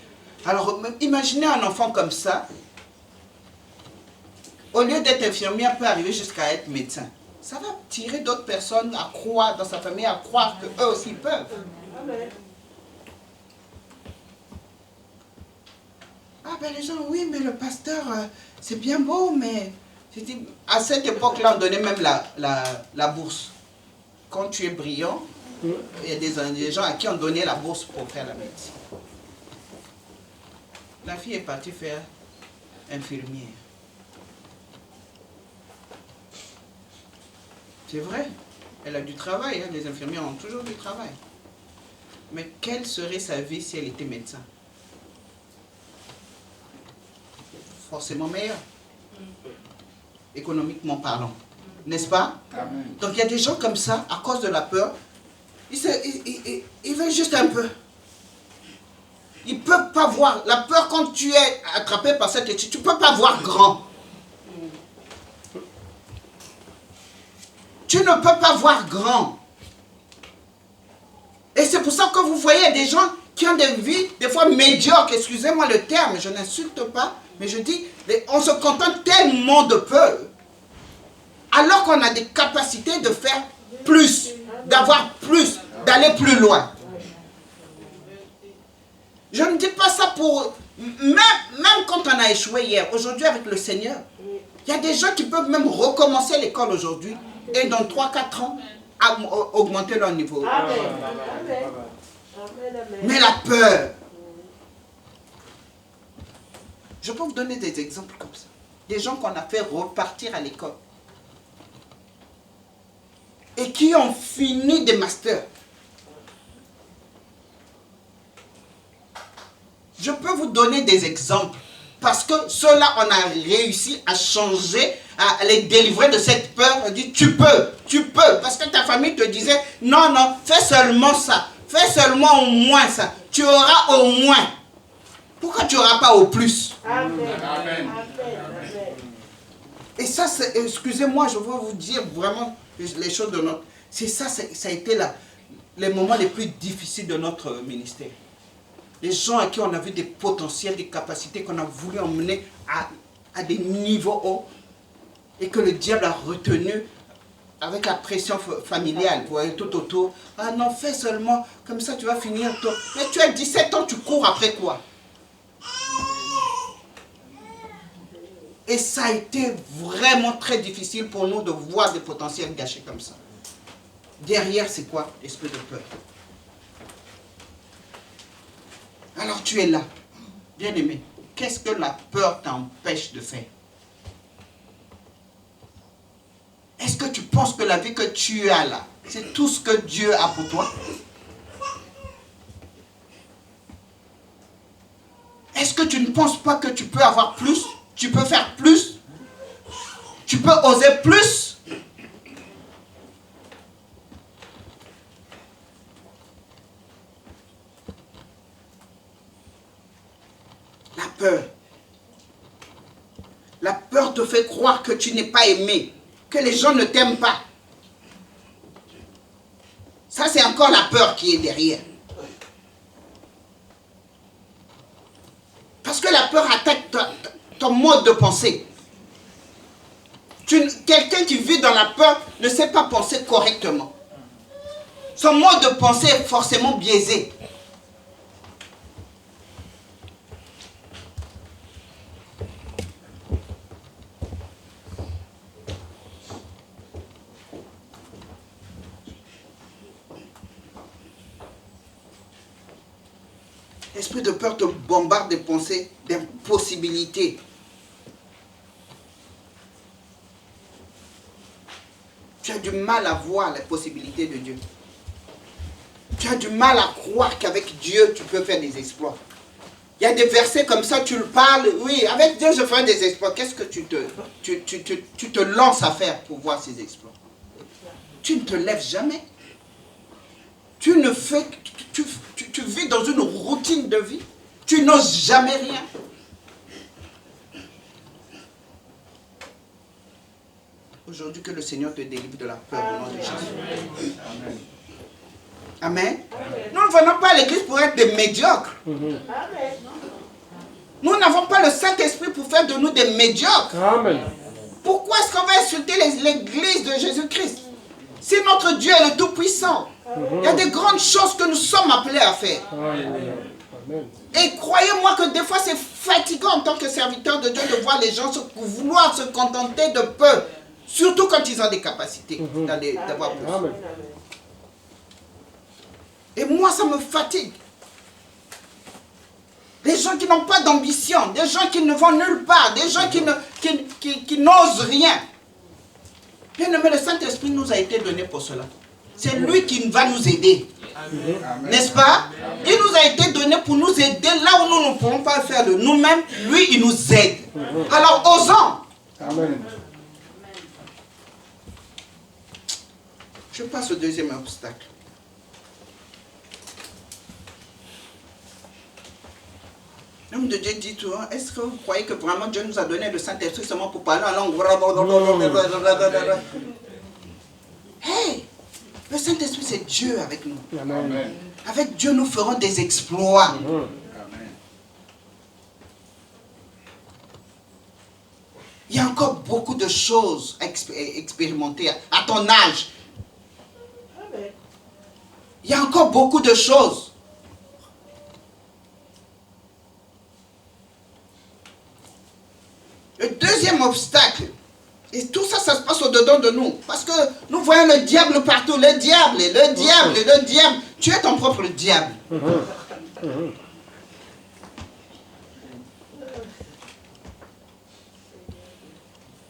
S1: Alors, imaginez un enfant comme ça. Au lieu d'être infirmière, peut arriver jusqu'à être médecin. Ça va tirer d'autres personnes à croire, dans sa famille, à croire qu'eux aussi peuvent.
S4: Amen.
S1: Ah ben les gens, oui, mais le pasteur, c'est bien beau, mais... À cette époque-là, on donnait même la bourse. Quand tu es brillant, il y a des gens à qui on donnait la bourse pour faire la médecine. La fille est partie faire infirmière. C'est vrai, elle a du travail, hein, les infirmières ont toujours du travail. Mais quelle serait sa vie si elle était médecin? Forcément meilleure. Économiquement parlant. N'est-ce pas?
S3: Amen.
S1: Donc il y a des gens comme ça, à cause de la peur, ils veulent juste un peu. Ils ne peuvent pas voir. La peur, quand tu es attrapé par cette étude, tu ne peux pas voir grand. Tu ne peux pas voir grand. Et c'est pour ça que vous voyez des gens qui ont des vies, des fois médiocres, excusez-moi le terme, je n'insulte pas, mais je dis, on se contente tellement de peu, alors qu'on a des capacités de faire plus, d'avoir plus, d'aller plus loin. Je ne dis pas ça pour... Même quand on a échoué hier, aujourd'hui avec le Seigneur, il y a des gens qui peuvent même recommencer l'école aujourd'hui et dans 3-4 ans, augmenter leur niveau.
S4: Amen.
S1: Mais la peur. Je peux vous donner des exemples comme ça. Des gens qu'on a fait repartir à l'école. Et qui ont fini des masters. Je peux vous donner des exemples. Parce que ceux-là, on a réussi à changer, à les délivrer de cette peur. On dit, tu peux. Parce que ta famille te disait, non, non, fais seulement ça. Fais seulement au moins ça. Tu auras au moins. Pourquoi tu n'auras pas au plus?
S4: Amen.
S3: Amen.
S1: Et ça, excusez-moi, je veux vous dire vraiment les choses de notre... C'est ça, ça a été les moments les plus difficiles de notre ministère. Les gens à qui on a vu des potentiels, des capacités qu'on a voulu emmener à des niveaux hauts et que le diable a retenu avec la pression familiale, vous voyez, tout autour. Ah non, fais seulement, comme ça tu vas finir toi. Mais tu as 17 ans, tu cours après quoi? Et ça a été vraiment très difficile pour nous de voir des potentiels gâchés comme ça. Derrière, c'est quoi? L'esprit de peur. Alors tu es là, bien-aimé. Qu'est-ce que la peur t'empêche de faire? Est-ce que tu penses que la vie que tu as là, c'est tout ce que Dieu a pour toi? Est-ce que tu ne penses pas que tu peux avoir plus? Tu peux faire plus? Tu peux oser plus? La peur. La peur te fait croire que tu n'es pas aimé, que les gens ne t'aiment pas. Ça, c'est encore la peur qui est derrière. Parce que la peur attaque ton mode de pensée. Quelqu'un qui vit dans la peur ne sait pas penser correctement. Son mode de pensée est forcément biaisé. L'esprit de peur te bombarde des pensées, d'impossibilités. Tu as du mal à voir les possibilités de Dieu. Tu as du mal à croire qu'avec Dieu, tu peux faire des exploits. Il y a des versets comme ça, tu le parles, oui, avec Dieu, je ferai des exploits. Qu'est-ce que tu te lances à faire pour voir ces exploits? Tu ne te lèves jamais. Tu ne fais... Tu vis dans une routine de vie. Tu n'oses jamais rien. Aujourd'hui, que le Seigneur te délivre de la peur au nom de Jésus. Amen. Nous ne venons pas à l'église pour être des médiocres. Nous n'avons pas le Saint-Esprit pour faire de nous des médiocres.
S2: Amen.
S1: Pourquoi est-ce qu'on va insulter l'église de Jésus-Christ? Si notre Dieu est le Tout-Puissant, il y a des grandes choses que nous sommes appelés à faire.
S2: Amen.
S1: Et croyez-moi que des fois c'est fatigant en tant que serviteur de Dieu de voir les gens vouloir se contenter de peu. Surtout quand ils ont des capacités d'avoir plus.
S2: Amen.
S1: Et moi ça me fatigue. Des gens qui n'ont pas d'ambition, des gens qui ne vont nulle part, des gens qui n'osent rien. Bien aimé, le Saint-Esprit nous a été donné pour cela. C'est lui qui va nous aider.
S3: Amen.
S1: N'est-ce pas? Il nous a été donné pour nous aider là où nous ne pouvons pas le faire de nous-mêmes. Lui, il nous aide. Alors, osons.
S2: Amen.
S1: Je passe au deuxième obstacle. L'homme de Dieu dit tout, est-ce que vous croyez que vraiment Dieu nous a donné le Saint-Esprit seulement pour parler en langue? Hey, le Saint-Esprit, c'est Dieu avec nous.
S2: Amen.
S1: Avec Dieu, nous ferons des exploits.
S3: Amen.
S1: Il y a encore beaucoup de choses à expérimenter à ton âge.
S4: Amen.
S1: Il y a encore beaucoup de choses. Le deuxième obstacle, et tout ça, ça se passe au-dedans de nous. Parce que nous voyons le diable partout. Le diable. Tu es ton propre diable.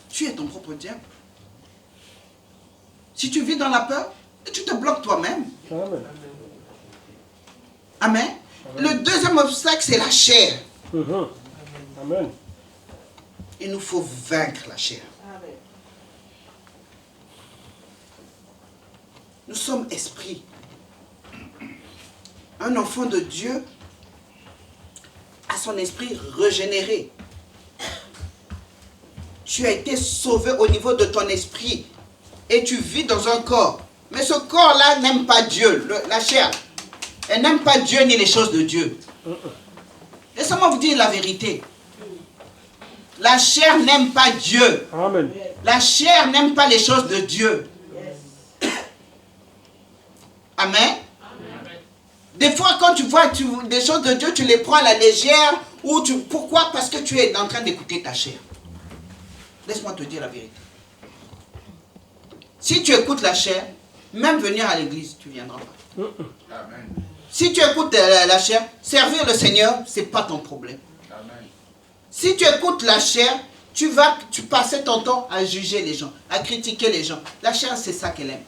S1: Tu es ton propre diable. Si tu vis dans la peur, tu te bloques toi-même.
S2: Amen.
S1: Amen. Le deuxième obstacle, c'est la chair.
S2: Amen.
S1: Il nous faut vaincre la chair.
S4: Amen.
S1: Nous sommes esprits. Un enfant de Dieu a son esprit régénéré. Tu as été sauvé au niveau de ton esprit et tu vis dans un corps. Mais ce corps-là n'aime pas Dieu, la chair. Elle n'aime pas Dieu ni les choses de Dieu. Laissez-moi vous dire la vérité. La chair n'aime pas Dieu.
S2: Amen.
S1: La chair n'aime pas les choses de Dieu.
S4: Yes.
S1: Amen. Des fois, quand tu vois des choses de Dieu, tu les prends à la légère. Pourquoi? Parce que tu es en train d'écouter ta chair. Laisse-moi te dire la vérité. Si tu écoutes la chair, même venir à l'église, tu ne viendras pas.
S3: Amen.
S1: Si tu écoutes la chair, servir le Seigneur, ce n'est pas ton problème.
S3: Amen.
S1: Si tu écoutes la chair, tu passes ton temps à juger les gens, à critiquer les gens. La chair, c'est ça qu'elle aime.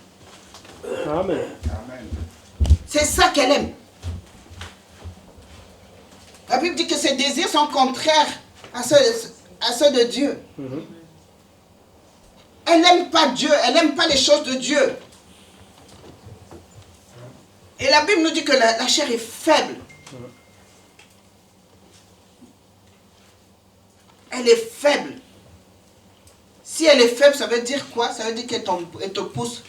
S2: Amen.
S3: Amen.
S1: C'est ça qu'elle aime. La Bible dit que ses désirs sont contraires à ceux de Dieu. Elle n'aime pas Dieu, elle n'aime pas les choses de Dieu. Et la Bible nous dit que la chair est faible. Elle est faible. Si elle est faible, ça veut dire quoi? Ça veut dire qu'elle te pousse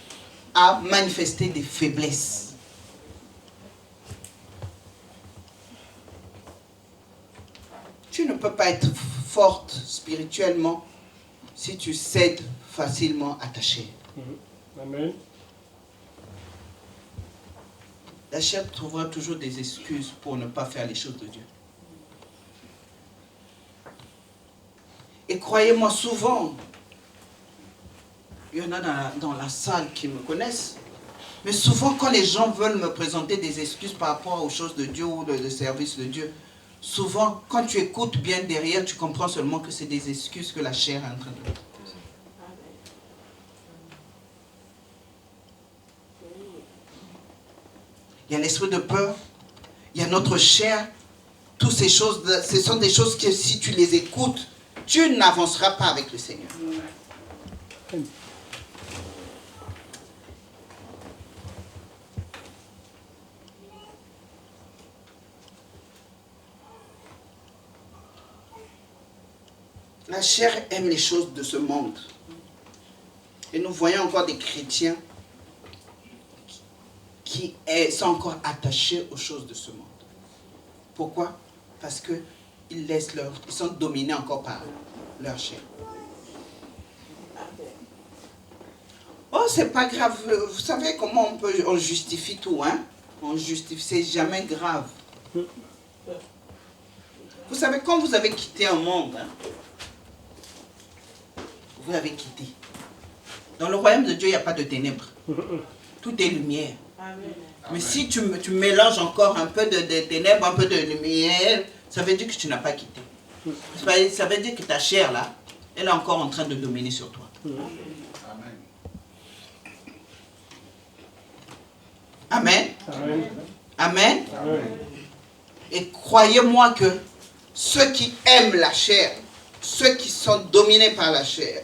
S1: à manifester des faiblesses. Tu ne peux pas être forte spirituellement si tu cèdes facilement à ta chair.
S2: Amen.
S1: La chair trouvera toujours des excuses pour ne pas faire les choses de Dieu. Et croyez-moi, souvent, il y en a dans la salle qui me connaissent, mais souvent quand les gens veulent me présenter des excuses par rapport aux choses de Dieu ou le service de Dieu, souvent, quand tu écoutes bien derrière, tu comprends seulement que c'est des excuses que la chair est en train de faire. Il y a l'esprit de peur, il y a notre chair. Toutes ces choses, ce sont des choses que si tu les écoutes, tu n'avanceras pas avec le Seigneur. La chair aime les choses de ce monde. Et nous voyons encore des chrétiens qui sont encore attachés aux choses de ce monde. Pourquoi? Parce qu'ils sont dominés encore par leur chair. Oh, c'est pas grave. Vous savez comment on justifie tout, hein? On justifie, c'est jamais grave. Vous savez, quand vous avez quitté un monde, hein, vous l'avez quitté. Dans le royaume de Dieu, il n'y a pas de ténèbres. Tout est lumière.
S4: Amen.
S1: Mais si tu mélanges encore un peu de ténèbres, un peu de lumière, ça veut dire que tu n'as pas quitté. Ça veut dire que ta chair, là, elle est encore en train de dominer sur toi.
S3: Amen.
S1: Amen.
S2: Amen.
S1: Amen.
S2: Amen.
S1: Et croyez-moi que ceux qui aiment la chair, ceux qui sont dominés par la chair,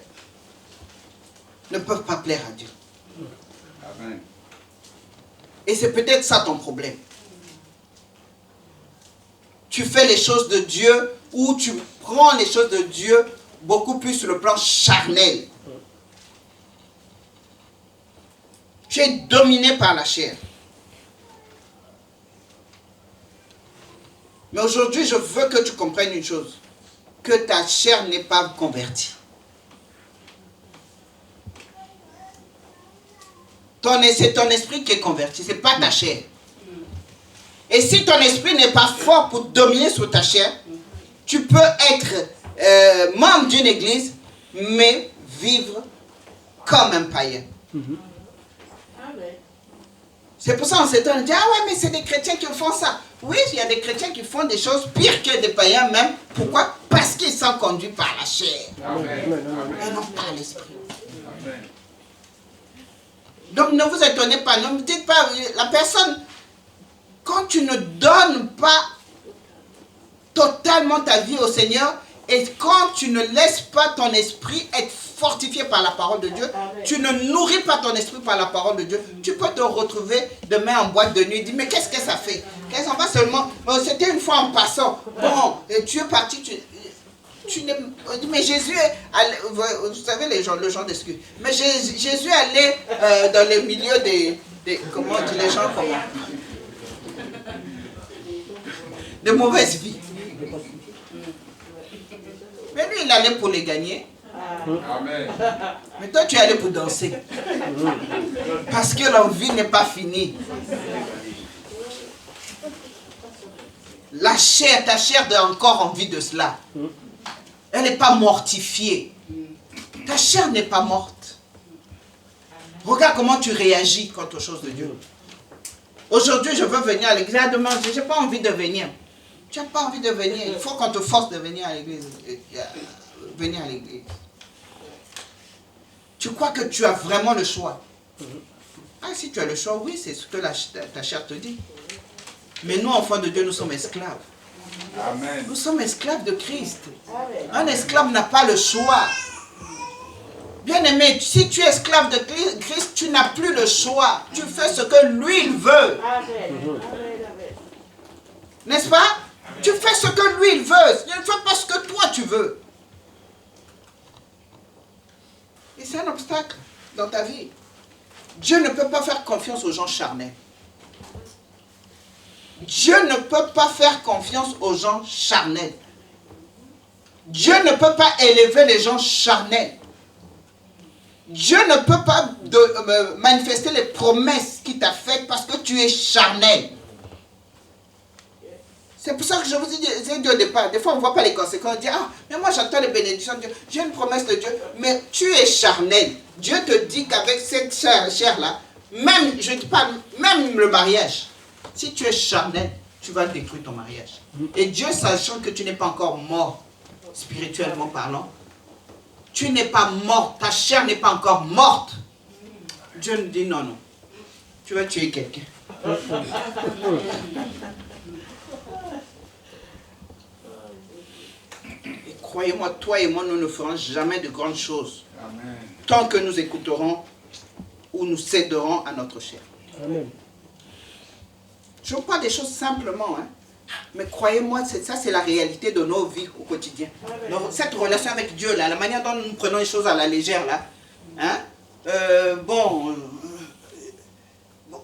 S1: ne peuvent pas plaire à Dieu.
S3: Amen.
S1: Et c'est peut-être ça ton problème. Tu fais les choses de Dieu ou tu prends les choses de Dieu beaucoup plus sur le plan charnel. Tu es dominé par la chair. Mais aujourd'hui, je veux que tu comprennes une chose. Que ta chair n'est pas convertie. C'est ton esprit qui est converti, ce n'est pas ta chair. Et si ton esprit n'est pas fort pour dominer sur ta chair, tu peux être membre d'une église, mais vivre comme un païen. C'est pour ça qu'on s'étonne, on dit, ah ouais, mais c'est des chrétiens qui font ça. Oui, il y a des chrétiens qui font des choses pires que des païens même. Pourquoi? Parce qu'ils sont conduits par la chair.
S3: Amen.
S1: Et non par l'esprit.
S3: Amen.
S1: Donc ne vous étonnez pas, ne me dites pas, la personne, quand tu ne donnes pas totalement ta vie au Seigneur, et quand tu ne laisses pas ton esprit être fortifié par la parole de Dieu, tu ne nourris pas ton esprit par la parole de Dieu, tu peux te retrouver demain en boîte de nuit et dire, mais qu'est-ce que ça fait? Qu'est-ce qu'on va seulement, bon, c'était une fois en passant, bon, tu es parti, mais Jésus, vous savez le genre d'excuses, mais Jésus allait dans les milieux des comment on dit les gens, comment? De mauvaises vies. Mais lui, il allait pour les gagner.
S3: Amen.
S1: Mais toi, tu es allé pour danser. Parce que l'envie n'est pas finie. La chair, ta chair a encore envie de cela. Elle n'est pas mortifiée. Ta chair n'est pas morte. Regarde comment tu réagis quant aux choses de Dieu. Aujourd'hui, je veux venir à l'église. Demain, je n'ai pas envie de venir. Tu n'as pas envie de venir. Il faut qu'on te force de venir à l'église. Venir à l'église. Tu crois que tu as vraiment le choix? Ah, si tu as le choix, oui, c'est ce que ta chair te dit. Mais nous, enfants de Dieu, nous sommes esclaves.
S3: Amen.
S1: Nous sommes esclaves de Christ. Un esclave n'a pas le choix. Bien-aimé, si tu es esclave de Christ, tu n'as plus le choix. Tu fais ce que lui, il veut. N'est-ce pas? Tu fais ce que lui, il veut. Il ne fait pas ce que toi, tu veux. Et c'est un obstacle dans ta vie. Dieu ne peut pas faire confiance aux gens charnels. Dieu ne peut pas faire confiance aux gens charnels. Dieu ne peut pas élever les gens charnels. Dieu ne peut pas manifester les promesses qu'il t'a faites parce que tu es charnel. C'est pour ça que je vous ai dit au départ, des fois on ne voit pas les conséquences. On dit, ah, mais moi j'entends les bénédictions de Dieu, j'ai une promesse de Dieu, mais tu es charnel. Dieu te dit qu'avec cette chair-là, même, je dis pas, même le mariage, si tu es charnel, tu vas détruire ton mariage. Et Dieu, sachant que tu n'es pas encore mort, spirituellement parlant, tu n'es pas mort, ta chair n'est pas encore morte. Dieu nous dit non, non, tu vas tuer quelqu'un. Croyez-moi, toi et moi, nous ne ferons jamais de grandes choses.
S3: Amen.
S1: Tant que nous écouterons ou nous céderons à notre chair.
S2: Amen.
S1: Je vous parle des choses simplement, hein. Mais croyez-moi, ça c'est la réalité de nos vies au quotidien. Donc, cette relation avec Dieu, là, la manière dont nous prenons les choses à la légère, là, hein,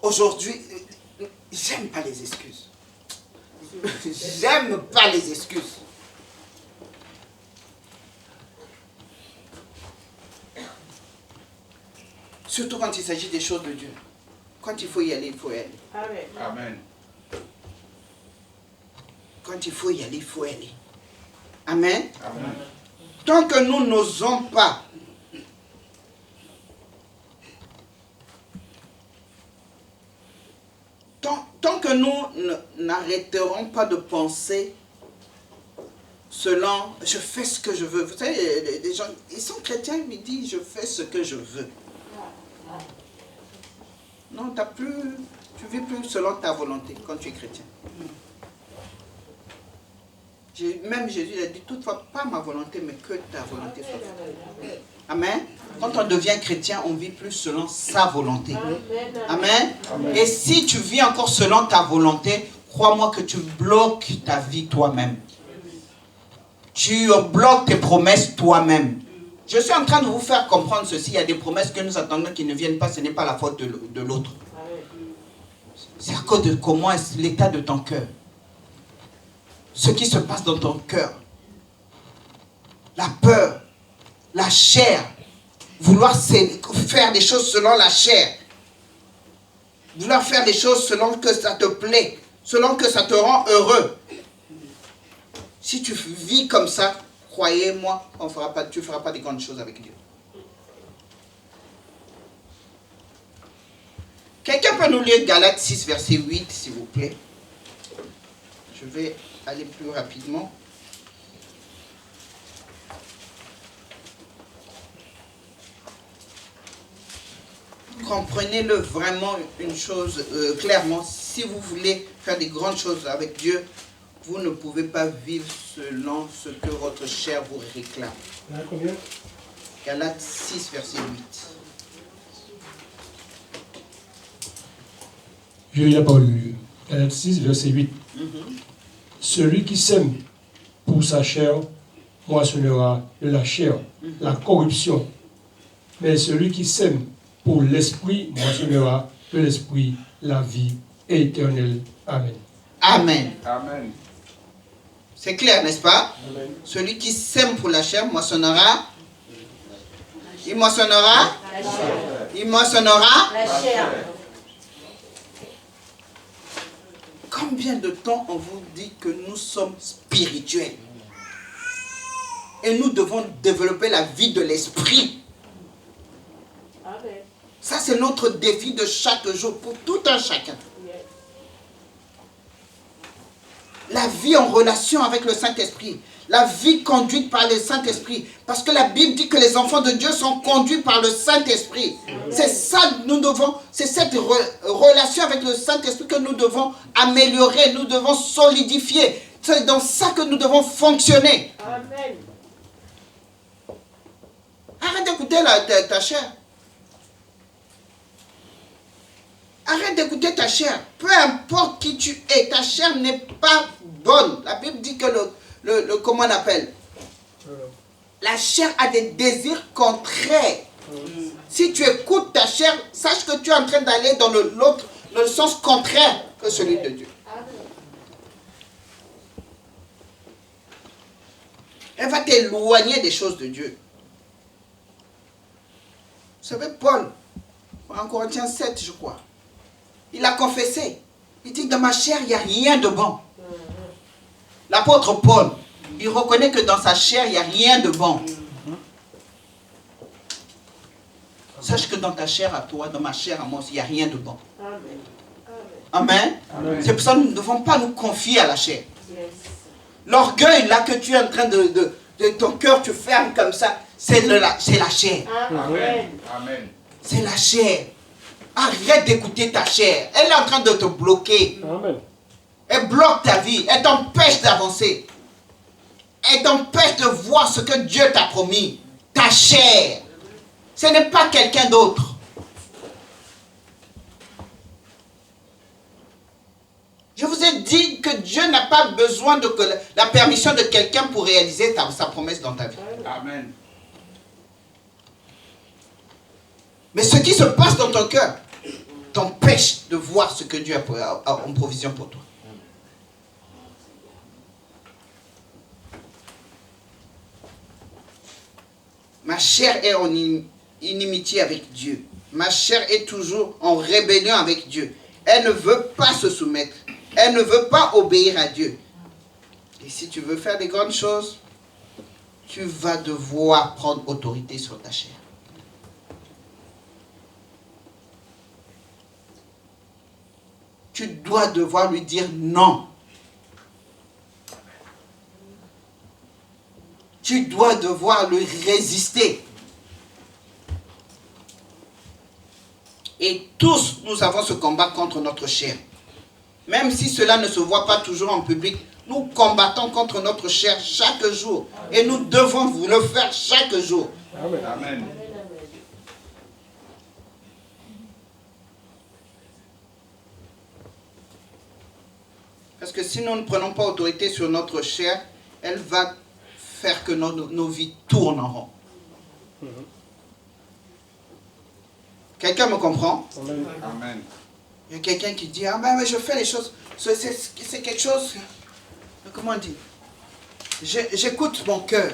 S1: aujourd'hui, j'aime pas les excuses. J'aime pas les excuses. Surtout quand il s'agit des choses de Dieu. Quand il faut y aller, il faut y aller.
S3: Amen.
S1: Quand il faut y aller, il faut y aller. Amen.
S3: Amen.
S1: Tant que nous n'osons pas tant que nous n'arrêterons pas de penser selon je fais ce que je veux. Vous savez, les gens, ils sont chrétiens, ils disent je fais ce que je veux. Non, tu Tu ne vis plus selon ta volonté quand tu es chrétien. Même Jésus a dit, toutefois, pas ma volonté, mais que ta volonté soit faite. Amen. Quand on devient chrétien, on ne vit plus selon sa volonté. Amen. Amen. Et si tu vis encore selon ta volonté, crois-moi que tu bloques ta vie toi-même. Tu bloques tes promesses toi-même. Je suis en train de vous faire comprendre ceci. Il y a des promesses que nous attendons qui ne viennent pas. Ce n'est pas la faute de l'autre. C'est à cause de comment est l'état de ton cœur. Ce qui se passe dans ton cœur. La peur. La chair. Vouloir faire des choses selon la chair. Vouloir faire des choses selon que ça te plaît. Selon que ça te rend heureux. Si tu vis comme ça, croyez-moi, tu ne feras pas de grandes choses avec Dieu. Quelqu'un peut nous lire Galates 6, verset 8, s'il vous plaît. Je vais aller plus rapidement. Comprenez-le vraiment une chose clairement. Si vous voulez faire des grandes choses avec Dieu, vous ne pouvez pas vivre selon ce que votre chair vous réclame.
S2: Combien?
S1: Galates 6, verset 8.
S2: Je n'ai pas lu. Galates 6, verset 8. Celui qui sème pour sa chair moissonnera de la chair la corruption. Mais celui qui sème pour l'esprit moissonnera de l'esprit la vie éternelle. Amen.
S1: Amen.
S3: Amen.
S1: C'est clair, n'est-ce pas?
S2: Amen.
S1: Celui qui sème pour la chair moissonnera. Il moissonnera.
S4: La chair.
S1: Il moissonnera.
S4: La chair.
S1: Combien de temps on vous dit que nous sommes spirituels? Et nous devons développer la vie de l'esprit.
S4: Amen.
S1: Ça, c'est notre défi de chaque jour pour tout un chacun. La vie en relation avec le Saint-Esprit. La vie conduite par le Saint-Esprit. Parce que la Bible dit que les enfants de Dieu sont conduits par le Saint-Esprit. C'est ça que nous devons, c'est cette relation avec le Saint-Esprit que nous devons améliorer, nous devons solidifier. C'est dans ça que nous devons fonctionner.
S4: Amen.
S1: Arrête d'écouter ta chair. Arrête d'écouter ta chair. Peu importe qui tu es, ta chair n'est pas bonne. La Bible dit que comment on appelle? La chair a des désirs contraires. Si tu écoutes ta chair, sache que tu es en train d'aller dans le sens contraire que celui de Dieu. Elle va t'éloigner des choses de Dieu. Vous savez, Paul, en Corinthiens 7, je crois, il a confessé. Il dit, dans ma chair, il n'y a rien de bon. L'apôtre Paul, il reconnaît que dans sa chair, il n'y a rien de bon. Sache que dans ta chair à toi, dans ma chair à moi aussi, il n'y a rien de bon. Amen. Amen. C'est pour ça que nous ne devons pas nous confier à la chair.
S4: Yes.
S1: L'orgueil là que tu es en train de ton cœur, tu fermes comme ça, c'est la chair.
S4: Amen.
S3: Amen.
S1: C'est la chair. Arrête d'écouter ta chair. Elle est en train de te bloquer.
S2: Amen.
S1: Elle bloque ta vie. Elle t'empêche d'avancer. Elle t'empêche de voir ce que Dieu t'a promis. Ta chair. Ce n'est pas quelqu'un d'autre. Je vous ai dit que Dieu n'a pas besoin de la permission de quelqu'un pour réaliser sa promesse dans ta vie.
S3: Amen.
S1: Mais ce qui se passe dans ton cœur t'empêche de voir ce que Dieu a en provision pour toi. Ma chair est en inimitié avec Dieu. Ma chair est toujours en rébellion avec Dieu. Elle ne veut pas se soumettre. Elle ne veut pas obéir à Dieu. Et si tu veux faire des grandes choses, tu vas devoir prendre autorité sur ta chair. Tu dois devoir lui dire non. Tu dois devoir lui résister. Et tous, nous avons ce combat contre notre chair. Même si cela ne se voit pas toujours en public, nous combattons contre notre chair chaque jour. Et nous devons vous le faire chaque jour.
S2: Amen.
S3: Amen.
S1: Parce que si nous ne prenons pas autorité sur notre chair, elle va faire que nos vies tournent en rond. Quelqu'un me comprend?
S2: Amen.
S3: Amen.
S1: Il y a quelqu'un qui dit, ah ben mais je fais les choses, c'est quelque chose, comment on dit? J'écoute mon cœur.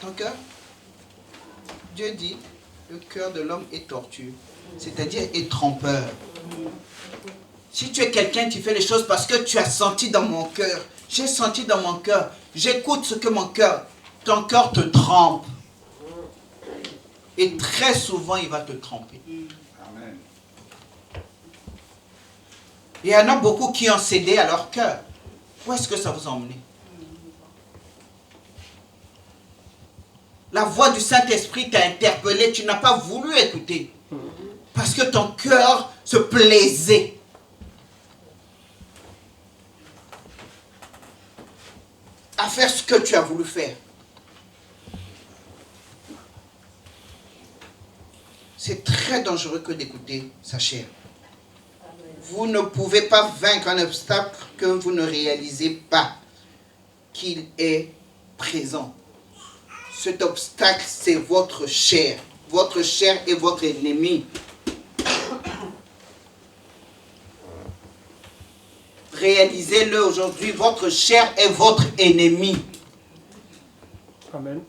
S1: Ton cœur? Dieu dit, le cœur de l'homme est tortueux, c'est-à-dire est trompeur. Si tu es quelqu'un qui fait les choses parce que tu as senti dans mon cœur, j'ai senti dans mon cœur, j'écoute ce que mon cœur, ton cœur te trompe. Et très souvent, il va te tromper.
S3: Amen.
S1: Il y en a beaucoup qui ont cédé à leur cœur. Où est-ce que ça vous a emmené? La voix du Saint-Esprit t'a interpellé, tu n'as pas voulu écouter. Parce que ton cœur se plaisait. À faire ce que tu as voulu faire. C'est très dangereux que d'écouter sa chair. Vous ne pouvez pas vaincre un obstacle que vous ne réalisez pas qu'il est présent. Cet obstacle, c'est votre chair. Votre chair est votre ennemi. Réalisez-le aujourd'hui, votre chair est votre ennemi.
S2: Amen.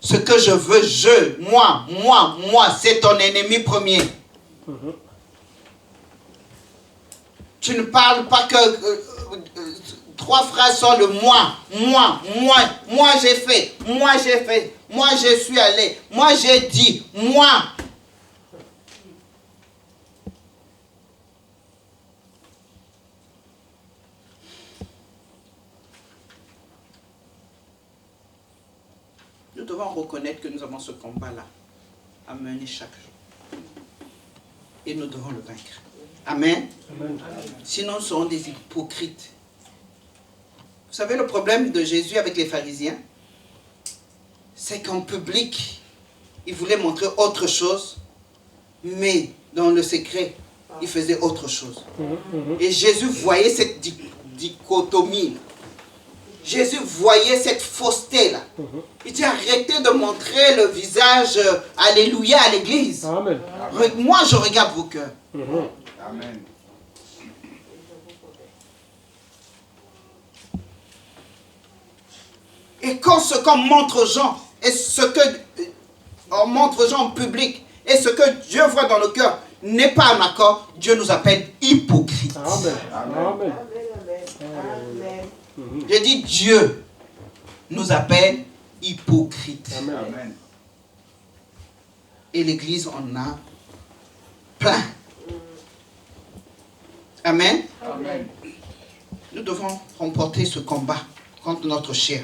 S1: Ce que je veux, moi, c'est ton ennemi premier. Tu ne parles pas que trois phrases sont le moi j'ai fait, moi je suis allé, moi j'ai dit, moi. Nous devons reconnaître que nous avons ce combat-là à mener chaque jour. Et nous devons le vaincre. Amen.
S2: Amen.
S1: Sinon, nous serons des hypocrites. Vous savez, le problème de Jésus avec les pharisiens, c'est qu'en public, il voulait montrer autre chose, mais dans le secret, il faisait autre chose. Et Jésus voyait cette dichotomie. Jésus voyait cette fausseté-là. Il dit, arrêtez de montrer le visage, alléluia, à l'église.
S2: Amen.
S1: Moi, je regarde vos cœurs.
S3: Amen.
S1: Et quand ce qu'on montre aux gens, et ce que on montre aux gens en public, et ce que Dieu voit dans le cœur n'est pas en accord, Dieu nous appelle hypocrites.
S2: Amen. Amen.
S1: Je dis Dieu nous appelle hypocrites.
S3: Amen.
S1: Et l'église en a plein. Amen.
S3: Amen.
S1: Nous devons remporter ce combat contre notre chair.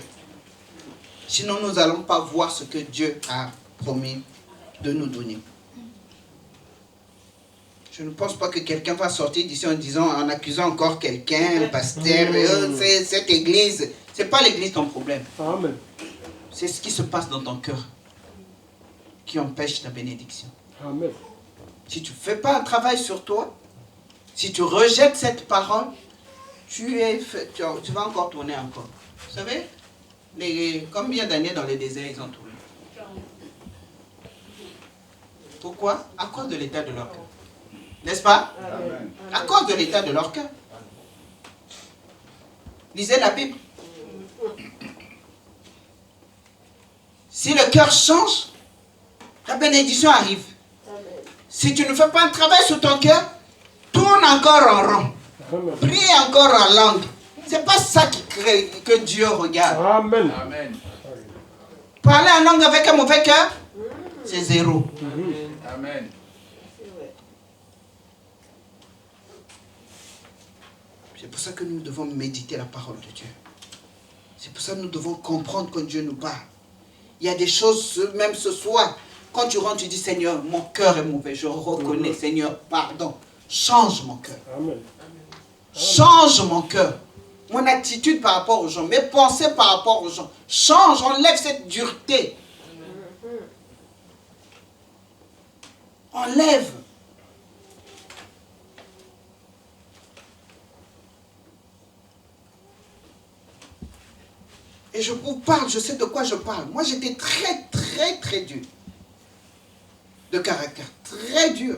S1: Sinon, nous n'allons pas voir ce que Dieu a promis de nous donner. Je ne pense pas que quelqu'un va sortir d'ici en accusant encore quelqu'un, un pasteur, cette église. Ce n'est pas l'église ton problème.
S2: Amen.
S1: C'est ce qui se passe dans ton cœur qui empêche ta bénédiction.
S2: Amen.
S1: Si tu ne fais pas un travail sur toi, si tu rejettes cette parole, tu vas encore tourner encore. Vous savez, combien d'années dans le désert ils ont tourné? Pourquoi? À cause de l'état de leur cœur. N'est-ce pas?
S3: Amen.
S1: À cause de l'état de leur cœur. Lisez la Bible. Si le cœur change, la bénédiction arrive. Si tu ne fais pas un travail sur ton cœur, tourne encore en rond.
S2: Amen.
S1: Prie encore en langue. C'est pas ça que Dieu regarde.
S2: Amen.
S3: Amen.
S1: Parler en langue avec un mauvais cœur, c'est zéro.
S3: Amen.
S1: C'est pour ça que nous devons méditer la parole de Dieu. C'est pour ça que nous devons comprendre quand Dieu nous parle. Il y a des choses, même ce soir, quand tu rentres, tu dis, Seigneur, mon cœur est mauvais. Je reconnais, Seigneur, pardon. Change mon cœur.
S2: Amen.
S1: Change mon cœur. Mon attitude par rapport aux gens, mes pensées par rapport aux gens. Change, enlève cette dureté. Enlève. Et je vous parle, je sais de quoi je parle. Moi, j'étais très dur de caractère. Très dur.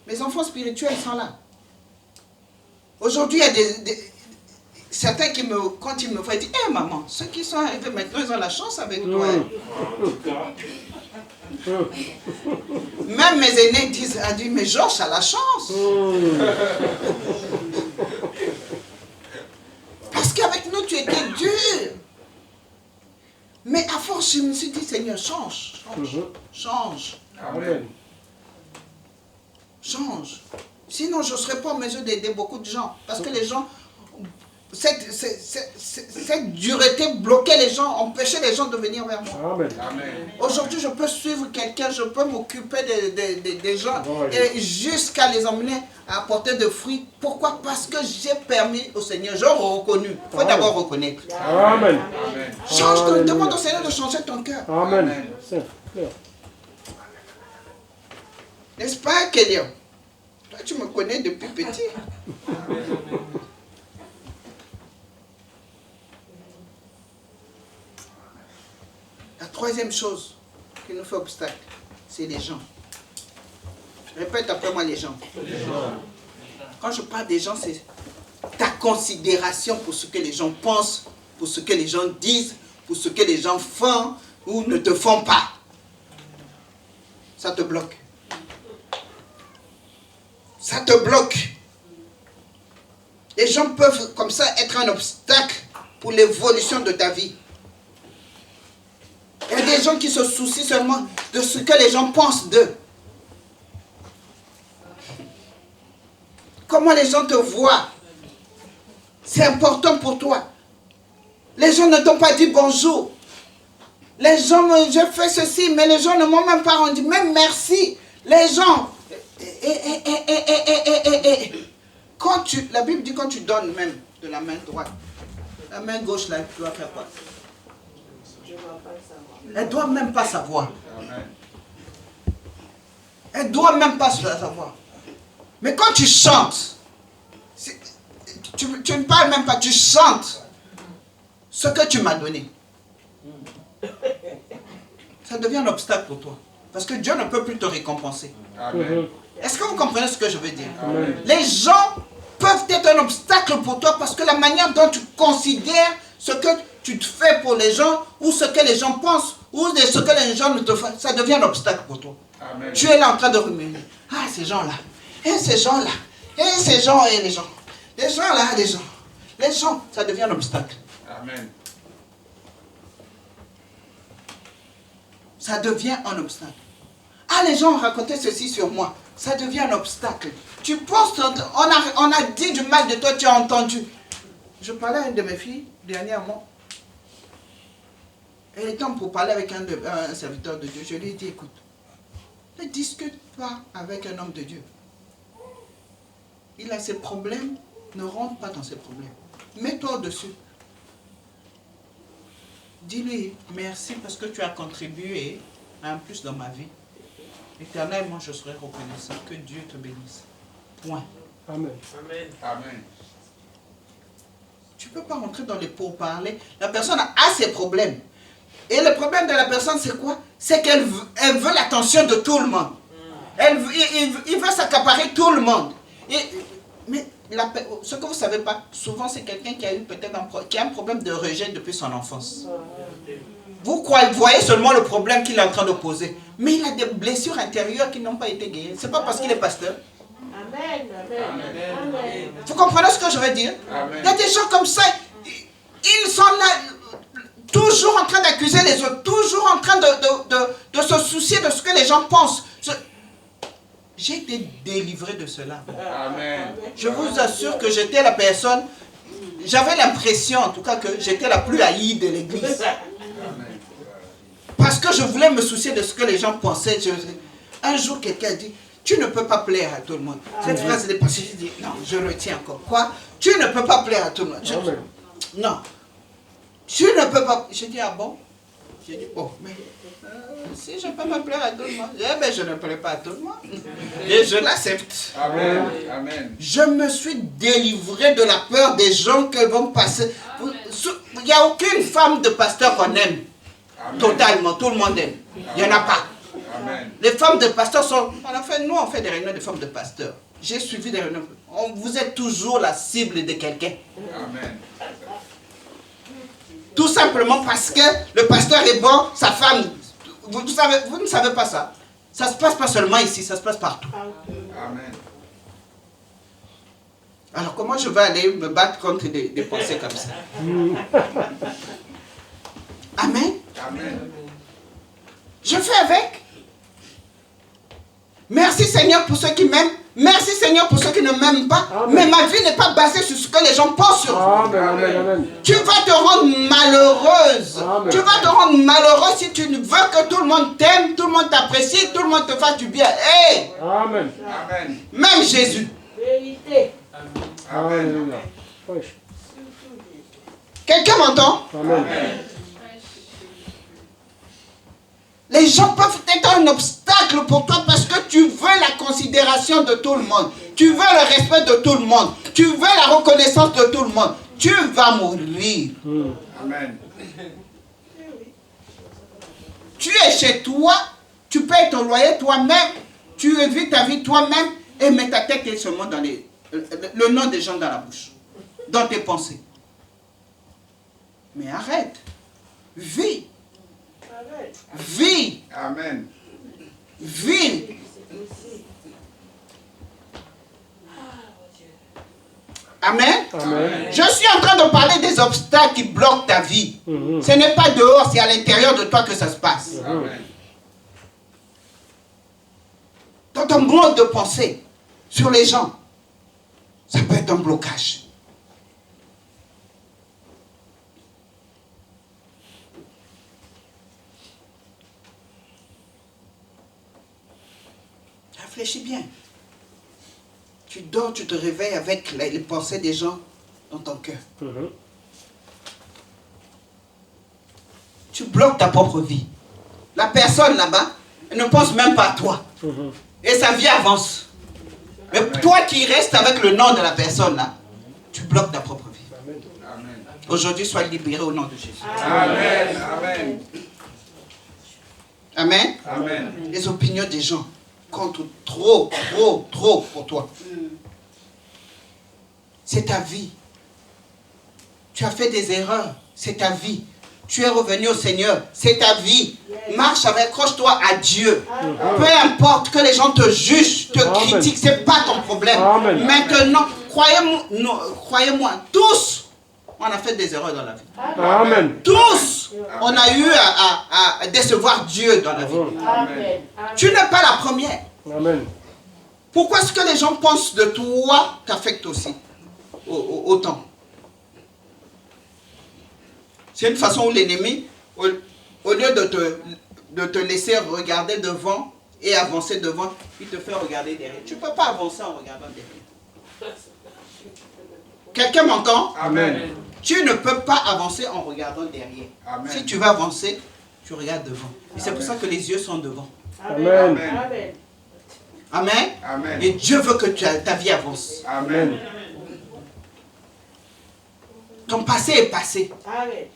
S1: Mes enfants spirituels sont là. Aujourd'hui, il y a certains qui quand ils me voient, ils disent, hé maman, ceux qui sont arrivés maintenant, ils ont la chance avec toi. Même mes aînés disent, mais Georges a la chance. Parce qu'avec nous, tu étais dur. Mais à force, je me suis dit, Seigneur, change.
S2: Amen.
S1: Change. Sinon, je ne serais pas en mesure d'aider beaucoup de gens. Parce que les gens, cette dureté bloquait les gens, empêchait les gens de venir vers moi.
S2: Amen.
S1: Aujourd'hui, je peux suivre quelqu'un, je peux m'occuper des gens et jusqu'à les emmener à apporter de fruits. Pourquoi? Parce que j'ai permis au Seigneur, j'ai reconnu. Il faut d'abord reconnaître.
S2: Amen.
S1: Change, demande au Seigneur de changer ton cœur.
S2: Amen.
S1: N'est-ce pas, Kélian? Toi, tu me connais depuis petit. La troisième chose qui nous fait obstacle, c'est les gens. Répète après moi, les gens. Quand je parle des gens, c'est ta considération pour ce que les gens pensent, pour ce que les gens disent, pour ce que les gens font ou ne te font pas. Ça te bloque. Ça te bloque. Les gens peuvent comme ça être un obstacle pour l'évolution de ta vie. Il y a des gens qui se soucient seulement de ce que les gens pensent d'eux. Comment les gens te voient, c'est important pour toi. Les gens ne t'ont pas dit bonjour. Les gens, je fais ceci, mais les gens ne m'ont même pas rendu, même merci. Les gens, quand la Bible dit quand tu donnes même de la main droite, la main gauche, là, tu dois faire quoi? Elle ne doit même pas savoir. Elle ne doit même pas savoir. Mais quand tu chantes, tu ne parles même pas, tu chantes ce que tu m'as donné. Ça devient un obstacle pour toi. Parce que Dieu ne peut plus te récompenser. Est-ce que vous comprenez ce que je veux dire? Les gens peuvent être un obstacle pour toi parce que la manière dont tu considères ce que tu te fais pour les gens, ou ce que les gens pensent, ou ce que les gens ne te font, ça devient un obstacle pour toi.
S3: Amen.
S1: Tu es là en train de ruminer. Ah, ces gens-là, et ces gens-là, et ces gens, et les gens. Les gens là, les gens. Les gens, ça devient un obstacle.
S3: Amen.
S1: Ça devient un obstacle. Ah, les gens ont raconté ceci sur moi. Ça devient un obstacle. Tu penses, on a dit du mal de toi, tu as entendu. Je parlais à une de mes filles dernièrement. Elle était pour parler avec un serviteur de Dieu. Je lui ai dit, écoute, ne discute pas avec un homme de Dieu. Il a ses problèmes, ne rentre pas dans ses problèmes. Mets-toi au-dessus. Dis-lui, merci parce que tu as contribué à un plus dans ma vie. Éternellement, je serai reconnaissant. Que Dieu te bénisse. Point.
S2: Amen.
S3: Amen.
S1: Tu ne peux pas rentrer dans les pourparlers. La personne a ses problèmes. Et le problème de la personne, c'est quoi? C'est qu'elle veut l'attention de tout le monde. Il veut s'accaparer tout le monde. Mais ce que vous ne savez pas, souvent c'est quelqu'un qui a eu peut-être un problème de rejet depuis son enfance. Vous voyez seulement le problème qu'il est en train de poser. Mais il a des blessures intérieures qui n'ont pas été guéries. Ce n'est pas parce qu'il est pasteur.
S4: Amen. Amen.
S1: Vous comprenez ce que je veux dire?
S3: Amen.
S1: Il y a des gens comme ça, ils sont là, toujours en train d'accuser les autres, toujours en train de se soucier de ce que les gens pensent. J'ai été délivré de cela.
S3: Amen.
S1: Je vous assure que j'étais la personne, j'avais l'impression en tout cas que j'étais la plus haïe de l'église. que je voulais me soucier de ce que les gens pensaient. Un jour, quelqu'un a dit, tu ne peux pas plaire à tout le monde. Cette phrase est passée, je dis, non, je retiens encore. Quoi? Tu ne peux pas plaire à tout le monde. Non. Tu ne peux pas. Je dis, ah bon? Je dis, bon, mais si je ne peux pas plaire à tout le monde, eh bien, je ne plais pas à tout le monde. Et je l'accepte.
S3: Amen. Amen.
S1: Je me suis délivré de la peur des gens qui vont passer. Il n'y a aucune femme de pasteur qu'on aime.
S3: Amen.
S1: Totalement, tout le monde aime. Il n'y en a pas.
S3: Amen.
S1: Les femmes de pasteurs sont... nous, on fait des réunions de femmes de pasteurs. J'ai suivi des réunions. Vous êtes toujours la cible de quelqu'un.
S3: Amen.
S1: Tout simplement parce que le pasteur est bon, sa femme... Vous ne savez pas ça. Ça ne se passe pas seulement ici, ça se passe partout.
S3: Amen.
S1: Alors comment je vais aller me battre contre des pensées comme ça? Amen.
S3: Amen.
S1: Je fais avec. Merci Seigneur pour ceux qui m'aiment. Merci Seigneur pour ceux qui ne m'aiment pas.
S2: Amen.
S1: Mais ma vie n'est pas basée sur ce que les gens pensent sur moi.
S2: Amen, amen, amen.
S1: Tu vas te rendre malheureuse.
S2: Amen.
S1: Tu vas te rendre malheureux si tu ne veux que tout le monde t'aime, tout le monde t'apprécie, tout le monde te fasse du bien. Hey!
S2: Amen.
S3: Amen.
S1: Même Jésus.
S4: Vérité.
S2: Alléluia. Oui.
S1: Quelqu'un m'entend?
S2: Amen.
S1: Les gens peuvent être un obstacle pour toi parce que tu veux la considération de tout le monde. Tu veux le respect de tout le monde. Tu veux la reconnaissance de tout le monde. Tu vas mourir.
S3: Amen.
S1: Tu es chez toi, tu payes ton loyer toi-même, tu vis ta vie toi-même et mets ta tête seulement dans le nom des gens dans la bouche, dans tes pensées. Mais arrête. Vis. Vis.
S3: Amen.
S1: Vis. Amen.
S2: Amen.
S1: Je suis en train de parler des obstacles qui bloquent ta vie. Ce n'est pas dehors, c'est à l'intérieur de toi que ça se passe.
S3: Amen.
S1: Dans ton mode de pensée sur les gens, ça peut être un blocage. Réfléchis bien. Tu dors, tu te réveilles avec les pensées des gens dans ton cœur. Tu bloques ta propre vie. La personne là-bas, elle ne pense même pas à toi. Et sa vie avance. Mais toi qui restes avec le nom de la personne là, tu bloques ta propre vie.
S3: Amen.
S1: Aujourd'hui, sois libéré au nom de Jésus.
S3: Amen. Amen.
S1: Amen.
S3: Amen.
S1: Les opinions des gens comptent trop pour toi. C'est ta vie. Tu as fait des erreurs, c'est ta vie. Tu es revenu au Seigneur, c'est ta vie. Marche avec, accroche-toi à Dieu. Peu importe que les gens te jugent, te critiquent, ce n'est pas ton problème.
S2: Amen.
S1: Maintenant, croyez-moi, tous, on a fait des erreurs dans la vie.
S2: Amen.
S1: Tous, on a eu à décevoir Dieu dans la vie.
S4: Amen.
S1: Tu n'es pas la première.
S2: Amen.
S1: Pourquoi ce que les gens pensent de toi t'affecte aussi autant? C'est une façon où l'ennemi, au lieu de te laisser regarder devant et avancer devant, il te fait regarder derrière. Tu ne peux pas avancer en regardant derrière. Quelqu'un m'entend?
S3: Amen.
S1: Tu ne peux pas avancer en regardant derrière.
S3: Amen.
S1: Si tu veux avancer, tu regardes devant. Et c'est pour ça que les yeux sont devant.
S2: Amen.
S4: Amen.
S1: Amen.
S3: Amen.
S1: Et Dieu veut que ta vie avance.
S3: Amen.
S1: Ton passé est passé.
S4: Amen.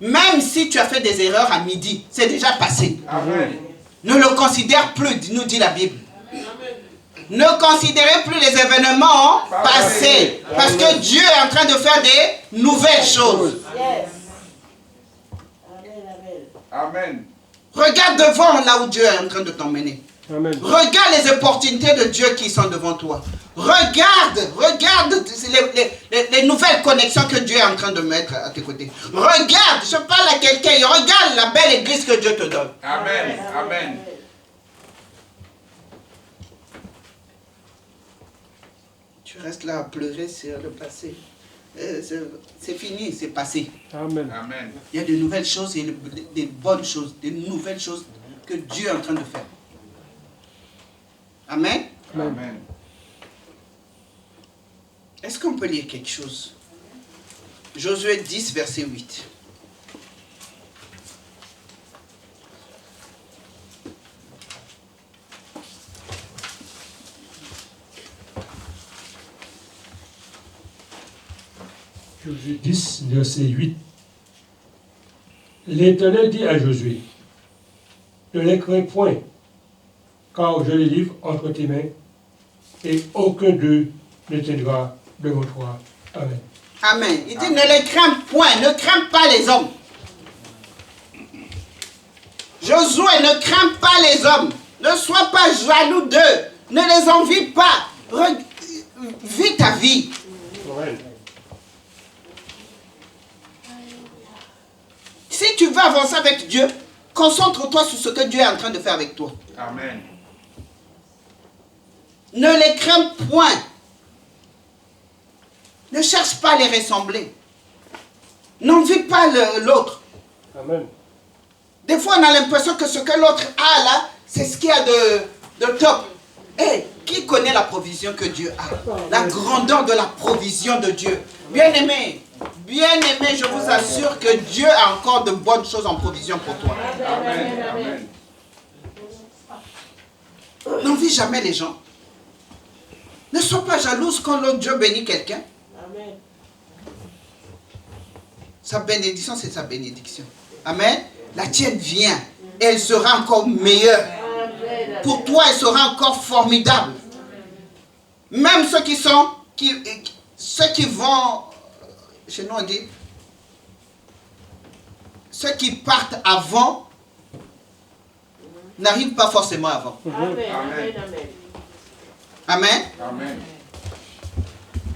S1: Même si tu as fait des erreurs à midi, c'est déjà passé.
S3: Amen.
S1: Ne le considère plus, nous dit la Bible. Ne considérez plus les événements passés. Parce que Dieu est en train de faire des nouvelles choses.
S4: Yes. Amen. Amen.
S3: Amen.
S1: Regarde devant là où Dieu est en train de t'emmener.
S2: Amen.
S1: Regarde les opportunités de Dieu qui sont devant toi. Regarde les nouvelles connexions que Dieu est en train de mettre à tes côtés. Regarde, je parle à quelqu'un, regarde la belle église que Dieu te donne.
S3: Amen. Amen.
S1: Tu restes là à pleurer sur le passé. c'est fini, c'est passé.
S2: Amen.
S3: Amen.
S1: Il y a de nouvelles choses et des bonnes choses, des nouvelles choses que Dieu est en train de faire. Amen.
S3: Amen.
S1: Est-ce qu'on peut lire quelque chose? Josué 10, verset 8.
S2: Josué 10, verset 8. L'Éternel dit à Josué, ne les crains point, car je les livre entre tes mains, et aucun d'eux ne t'aidera devant toi. Amen.
S1: Amen. Il dit, ne les crains point, ne crains pas les hommes. Josué, ne crains pas les hommes. Ne sois pas jaloux d'eux. Ne les envie pas. Vis ta vie.
S2: Amen.
S1: Si tu veux avancer avec Dieu, concentre-toi sur ce que Dieu est en train de faire avec toi.
S3: Amen.
S1: Ne les crains point. Ne cherche pas à les ressembler. N'envie pas l'autre.
S2: Amen.
S1: Des fois, on a l'impression que ce que l'autre a là, c'est ce qu'il y a de top. Hey, qui connaît la provision que Dieu a? La grandeur de la provision de Dieu. Bien-aimé, je vous assure que Dieu a encore de bonnes choses en provision pour toi.
S3: Amen. Amen.
S1: N'envie jamais les gens. Ne sois pas jalouse quand l'autre Dieu bénit quelqu'un.
S4: Amen.
S1: Sa bénédiction, c'est sa bénédiction. Amen. La tienne vient. Et elle sera encore meilleure.
S4: Amen.
S1: Pour toi, elle sera encore formidable. Même ceux qui vont, chez nous on dit, ceux qui partent avant, n'arrivent pas forcément avant.
S4: Amen.
S3: Amen.
S4: Amen.
S1: Amen.
S3: Amen.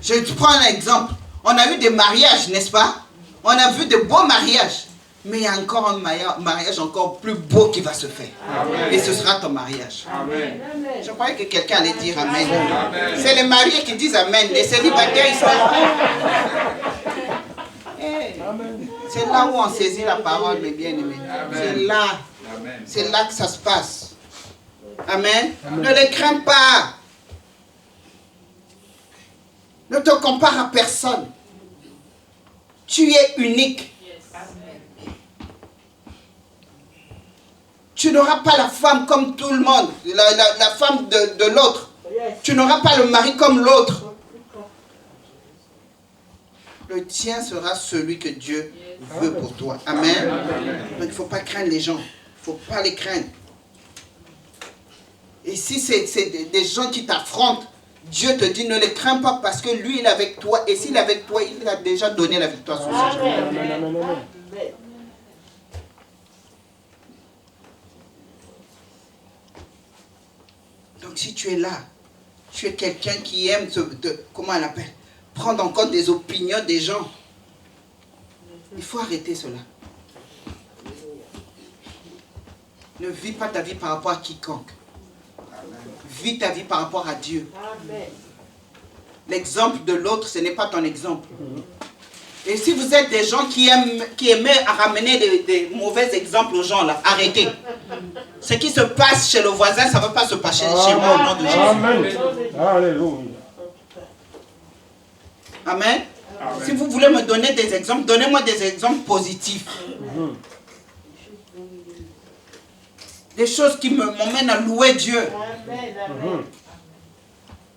S1: Je te prends un exemple. On a eu des mariages, n'est-ce pas? On a vu de beaux mariages. Mais il y a encore un mariage encore plus beau qui va se faire.
S3: Amen.
S1: Et ce sera ton mariage.
S3: Amen.
S1: Je croyais que quelqu'un allait dire Amen.
S3: Amen.
S1: C'est les mariés qui disent Amen. Les célibataires, ils sont... Hey, c'est là où on saisit la parole, mes bien-aimés. C'est là.
S3: Amen.
S1: C'est là que ça se passe. Amen. Ne les crains pas. Ne te compare à personne. Tu es unique. Tu n'auras pas la femme comme tout le monde, la femme de l'autre. Tu n'auras pas le mari comme l'autre. Le tien sera celui que Dieu veut pour toi. Amen. Donc il ne faut pas craindre les gens. Il ne faut pas les craindre. Et si c'est des gens qui t'affrontent, Dieu te dit ne les crains pas parce que lui il est avec toi. Et s'il est avec toi, il a déjà donné la victoire sur ce jeu.
S4: Amen.
S1: Donc si tu es là, tu es quelqu'un qui aime comment on appelle, prendre en compte des opinions des gens. Il faut arrêter cela. Ne vis pas ta vie par rapport à quiconque. Vis ta vie par rapport à Dieu.
S4: Amen.
S1: L'exemple de l'autre, ce n'est pas ton exemple. Et si vous êtes des gens qui aimaient à ramener des mauvais exemples aux gens, là, arrêtez. Ce qui se passe chez le voisin, ça ne va pas se passer chez moi au nom de Jésus.
S2: Amen. Alléluia.
S1: Amen. Si vous voulez me donner des exemples, donnez-moi des exemples positifs. Des choses qui m'emmènent à louer Dieu.
S4: Amen. Amen.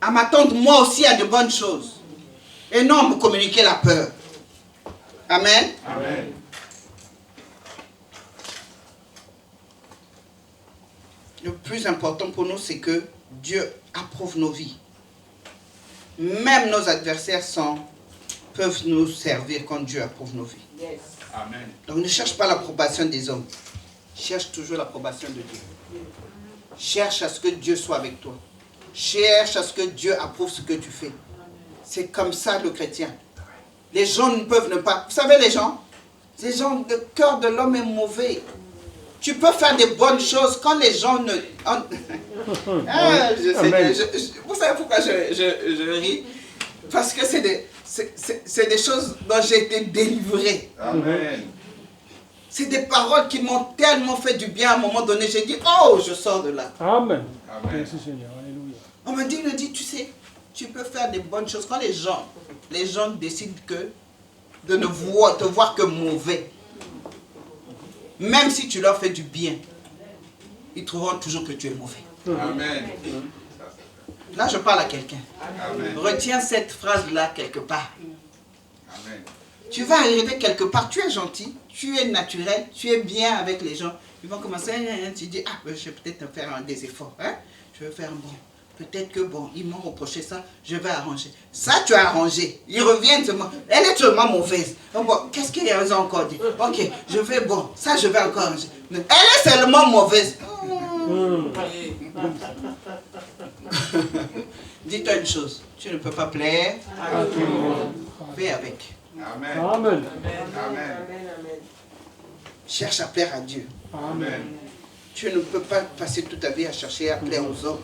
S1: À m'attendre moi aussi à de bonnes choses. Et non me communiquer la peur. Amen.
S3: Amen.
S1: Le plus important pour nous, c'est que Dieu approuve nos vies. Même nos adversaires peuvent nous servir quand Dieu approuve nos vies.
S4: Yes.
S3: Amen.
S1: Donc ne cherche pas l'approbation des hommes. Cherche toujours l'approbation de Dieu. Cherche à ce que Dieu soit avec toi. Cherche à ce que Dieu approuve ce que tu fais. C'est comme ça le chrétien. Les gens ne peuvent ne pas... Vous savez les gens, le cœur de l'homme est mauvais. Tu peux faire des bonnes choses quand les gens ne... Ah, vous savez pourquoi je ris? Parce que c'est des choses dont j'ai été délivré.
S3: Amen.
S1: C'est des paroles qui m'ont tellement fait du bien à un moment donné. J'ai dit, oh, je sors de là.
S2: Amen.
S3: Amen.
S2: Merci Seigneur. Alléluia.
S1: On m'a dit, tu sais, tu peux faire des bonnes choses. Quand les gens décident de ne te voir que mauvais, même si tu leur fais du bien, ils trouveront toujours que tu es mauvais.
S3: Amen.
S1: Là, je parle à quelqu'un.
S3: Amen.
S1: Retiens cette phrase-là quelque part.
S3: Amen.
S1: Tu vas arriver quelque part, tu es gentil, tu es naturel, tu es bien avec les gens. Ils vont commencer, tu dis, ah, je vais peut-être faire des efforts. Hein? Je vais faire bon. Peut-être que bon, ils m'ont reproché ça, je vais arranger. Ça, tu as arrangé. Ils reviennent seulement. Elle est seulement mauvaise. Donc, bon, qu'est-ce qu'ils ont encore dit? Ok, je vais bon, ça je vais encore arranger. Mais elle est seulement mauvaise. Dis-toi une chose, tu ne peux pas plaire à tout le monde. Fais avec.
S3: Amen.
S2: Amen.
S3: Amen.
S1: Cherche à plaire à Dieu.
S3: Amen.
S1: Tu ne peux pas passer toute ta vie à chercher à plaire aux hommes.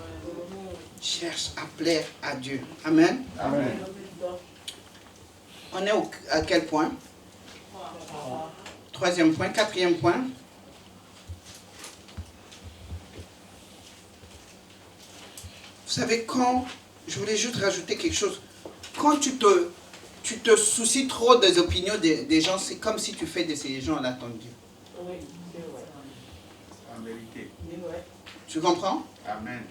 S1: Cherche à plaire à Dieu. Amen.
S3: Amen.
S1: On est à quel point? Troisième point, quatrième point. Vous savez, je voulais juste rajouter quelque chose. Quand tu te soucies trop des opinions des gens, c'est comme si tu fais de ces gens à l'attente de Dieu.
S4: Oui, c'est vrai.
S3: En vérité.
S4: C'est vrai.
S1: Tu comprends?
S3: Amen.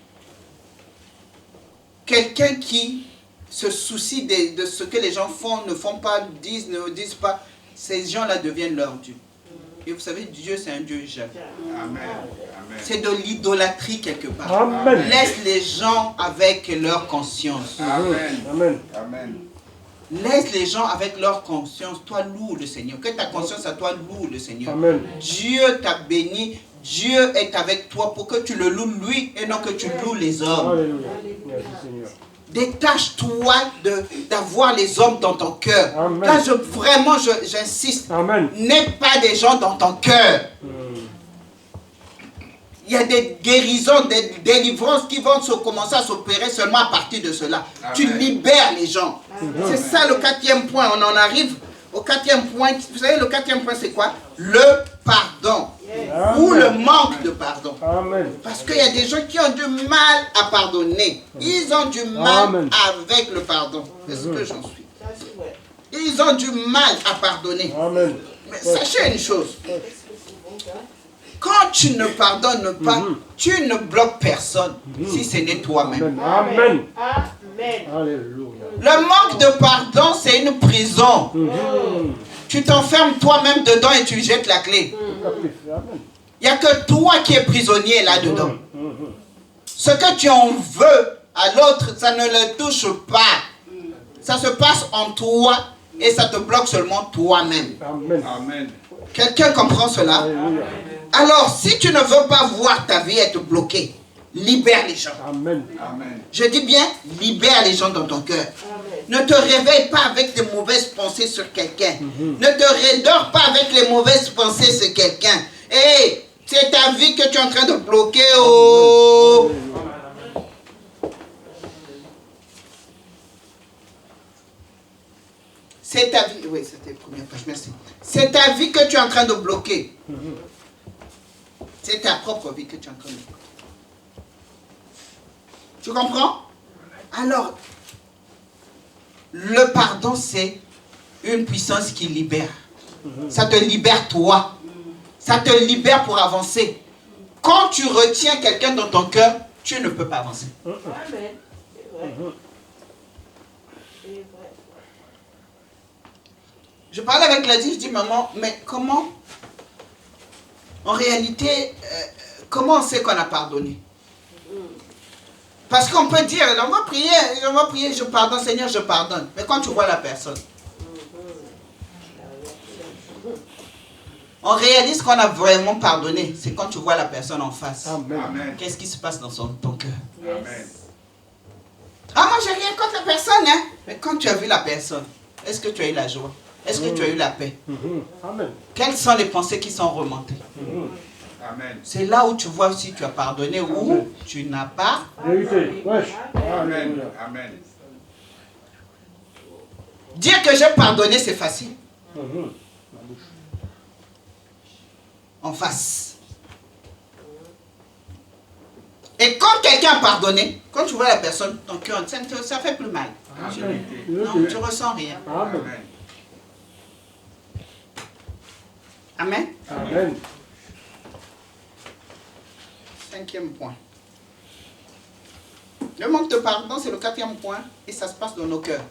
S1: Quelqu'un qui se soucie de ce que les gens font, ne font pas, disent, ne disent pas, ces gens-là deviennent leur Dieu. Et vous savez, Dieu, c'est un Dieu jaloux.
S3: Amen. Amen.
S1: C'est de l'idolâtrie quelque part.
S2: Amen.
S1: Laisse les gens avec leur conscience.
S3: Amen.
S2: Amen.
S3: Amen.
S1: Laisse les gens avec leur conscience. Toi, loue le Seigneur. Que ta conscience à toi loue le Seigneur.
S2: Amen.
S1: Dieu t'a béni. Dieu est avec toi pour que tu le loues lui et non que tu loues les hommes.
S2: Alléluia. Merci Seigneur.
S1: Détache-toi d'avoir les hommes dans ton cœur.
S2: Amen.
S1: Là, vraiment, j'insiste.
S2: Amen.
S1: N'aie pas des gens dans ton cœur. Il y a des guérisons, des délivrances qui vont commencer à s'opérer seulement à partir de cela.
S3: Amen.
S1: Tu libères les gens. C'est ça le quatrième point. On en arrive au quatrième point. Vous savez, le quatrième point, c'est quoi? Le pardon.
S2: Amen.
S1: Ou le manque de pardon.
S2: Amen.
S1: Parce qu'il y a des gens qui ont du mal à pardonner. Ils ont du mal
S2: Amen.
S1: avec le pardon. C'est ce que j'en suis.
S4: Ça, c'est vrai.
S1: Ils ont du mal à pardonner.
S2: Amen.
S1: Mais sachez une chose. Quand tu ne pardonnes pas, tu ne bloques personne si ce n'est toi-même.
S2: Amen.
S4: Amen.
S2: Alléluia.
S1: Le manque de pardon, c'est une prison. Tu t'enfermes toi-même dedans et tu jettes la clé.
S2: Amen.
S1: Il n'y a que toi qui es prisonnier là-dedans. Ce que tu en veux à l'autre, ça ne le touche pas. Ça se passe en toi et ça te bloque seulement toi-même.
S2: Amen.
S3: Amen.
S1: Quelqu'un comprend cela?
S2: Alléluia.
S1: Alors, si tu ne veux pas voir ta vie être bloquée, libère les gens.
S2: Amen.
S3: Amen.
S1: Je dis bien, libère les gens dans ton cœur. Ne te réveille pas avec des mauvaises pensées sur quelqu'un. Ne te redors pas avec les mauvaises pensées sur quelqu'un. Hé, c'est ta vie que tu es en train de bloquer. Oh. C'est ta vie. Oui, c'était la première page, merci. C'est ta vie que tu es en train de bloquer. C'est ta propre vie que tu es en train de bloquer. Tu comprends? Alors, le pardon, c'est une puissance qui libère. Ça te libère toi. Ça te libère pour avancer. Quand tu retiens quelqu'un dans ton cœur, tu ne peux pas avancer.
S4: Amen. C'est vrai. C'est vrai.
S1: Je parlais avec Gladys, je dis, maman, mais comment, en réalité, comment on sait qu'on a pardonné? Parce qu'on peut dire, on va prier, je pardonne, Seigneur, je pardonne. Mais quand tu vois la personne, on réalise qu'on a vraiment pardonné. C'est quand tu vois la personne en face.
S3: Amen.
S1: Qu'est-ce qui se passe dans ton cœur?
S3: Amen.
S1: Ah, moi, j'ai rien contre la personne, hein. Mais quand tu as vu la personne, est-ce que tu as eu la joie? Est-ce que tu as eu la paix?
S2: Amen.
S1: Quelles sont les pensées qui sont remontées?
S3: Amen.
S1: C'est là où tu vois si tu as pardonné ou tu n'as pas.
S2: Vérité. Wesh.
S3: Amen.
S2: Alléluia.
S3: Amen.
S1: Dire que j'ai pardonné, c'est facile. En face. Et quand quelqu'un a pardonné, quand tu vois la personne, ton cœur, ça fait plus mal. Non, tu ressens rien.
S3: Amen.
S1: Amen.
S2: Amen.
S1: 5e point. Le manque de pardon, c'est le 4e point, et ça se passe dans nos cœurs.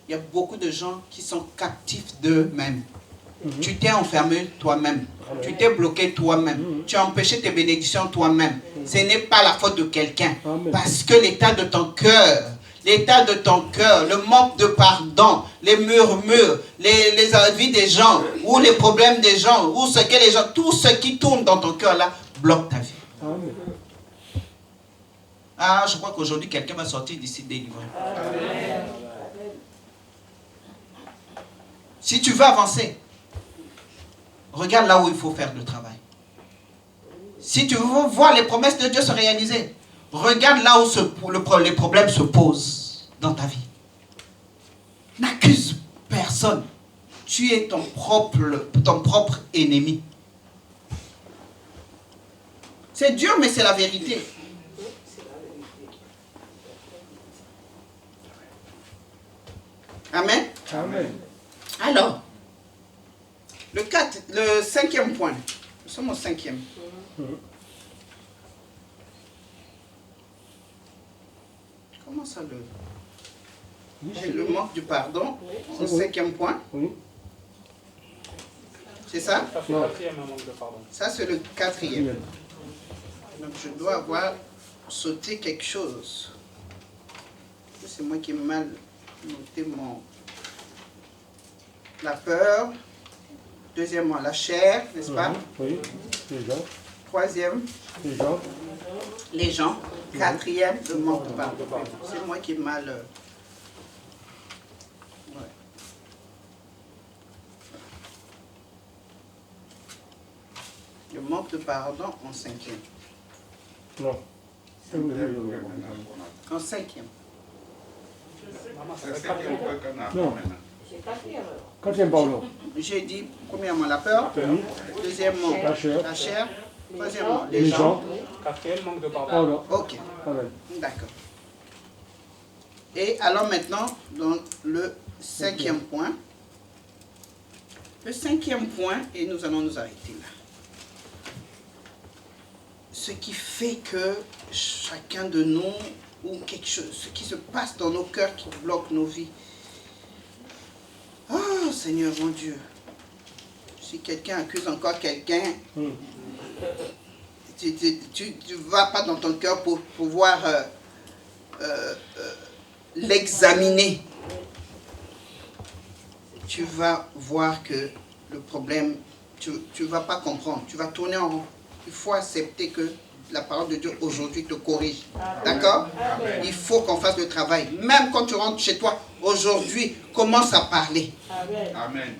S1: Il y a beaucoup de gens qui sont captifs d'eux-mêmes. Tu t'es enfermé toi-même. Tu t'es bloqué toi-même. Tu as empêché tes bénédictions toi-même. Ce n'est pas la faute de quelqu'un. Parce que l'état de ton cœur, le manque de pardon, les murmures, les envies des gens, ou les problèmes des gens, ou ce que les gens, tout ce qui tourne dans ton cœur là, bloque ta vie.
S2: Amen.
S1: Ah, je crois qu'aujourd'hui, quelqu'un va sortir d'ici délivré. Si tu veux avancer, regarde là où il faut faire le travail. Si tu veux voir les promesses de Dieu se réaliser, regarde là où les problèmes se posent dans ta vie. N'accuse personne. Tu es ton propre ennemi. C'est dur, mais c'est la vérité. Amen.
S2: Amen.
S1: Alors, le 5e point. Nous sommes au 5e. Comment ça c'est le manque du pardon, c'est le 5e point.
S2: Oui.
S1: C'est ça?
S2: Non.
S1: Ça, c'est le 4e. Donc, je dois avoir sauté quelque chose. C'est moi qui ai mal noté la peur. Deuxièmement, la chair, n'est-ce pas?
S2: Oui. Les gens.
S1: Troisième,
S2: Les gens.
S1: les gens. Quatrième, le manque de pardon. C'est moi qui ai mal... ouais. Le manque de pardon en 5e.
S2: Non.
S1: En 5e.
S3: C'est 5e point qu'on a
S2: Non.
S3: maintenant.
S4: C'est 4e alors.
S2: 4e pardon.
S1: J'ai dit, premièrement, la peur.
S2: Oui.
S1: Deuxièmement,
S2: La chair.
S1: la chair. Troisièmement, les
S2: Les
S1: gens.
S2: gens.
S6: Quatrième, manque de pardon.
S2: Pardon.
S1: Ok,
S2: Amen.
S1: d'accord. Et alors maintenant, dans le 5e point. Le 5e point, et nous allons nous arrêter là. Ce qui fait que chacun de nous, ou quelque chose, ce qui se passe dans nos cœurs qui bloque nos vies. Oh Seigneur mon Dieu, si quelqu'un accuse encore quelqu'un, tu ne vas pas dans ton cœur pour pouvoir l'examiner. Tu vas voir que le problème, tu ne vas pas comprendre, tu vas tourner en rond. Il faut accepter que la parole de Dieu aujourd'hui te corrige. D'accord? Il faut qu'on fasse le travail. Même quand tu rentres chez toi, aujourd'hui, commence à parler.
S3: Amen.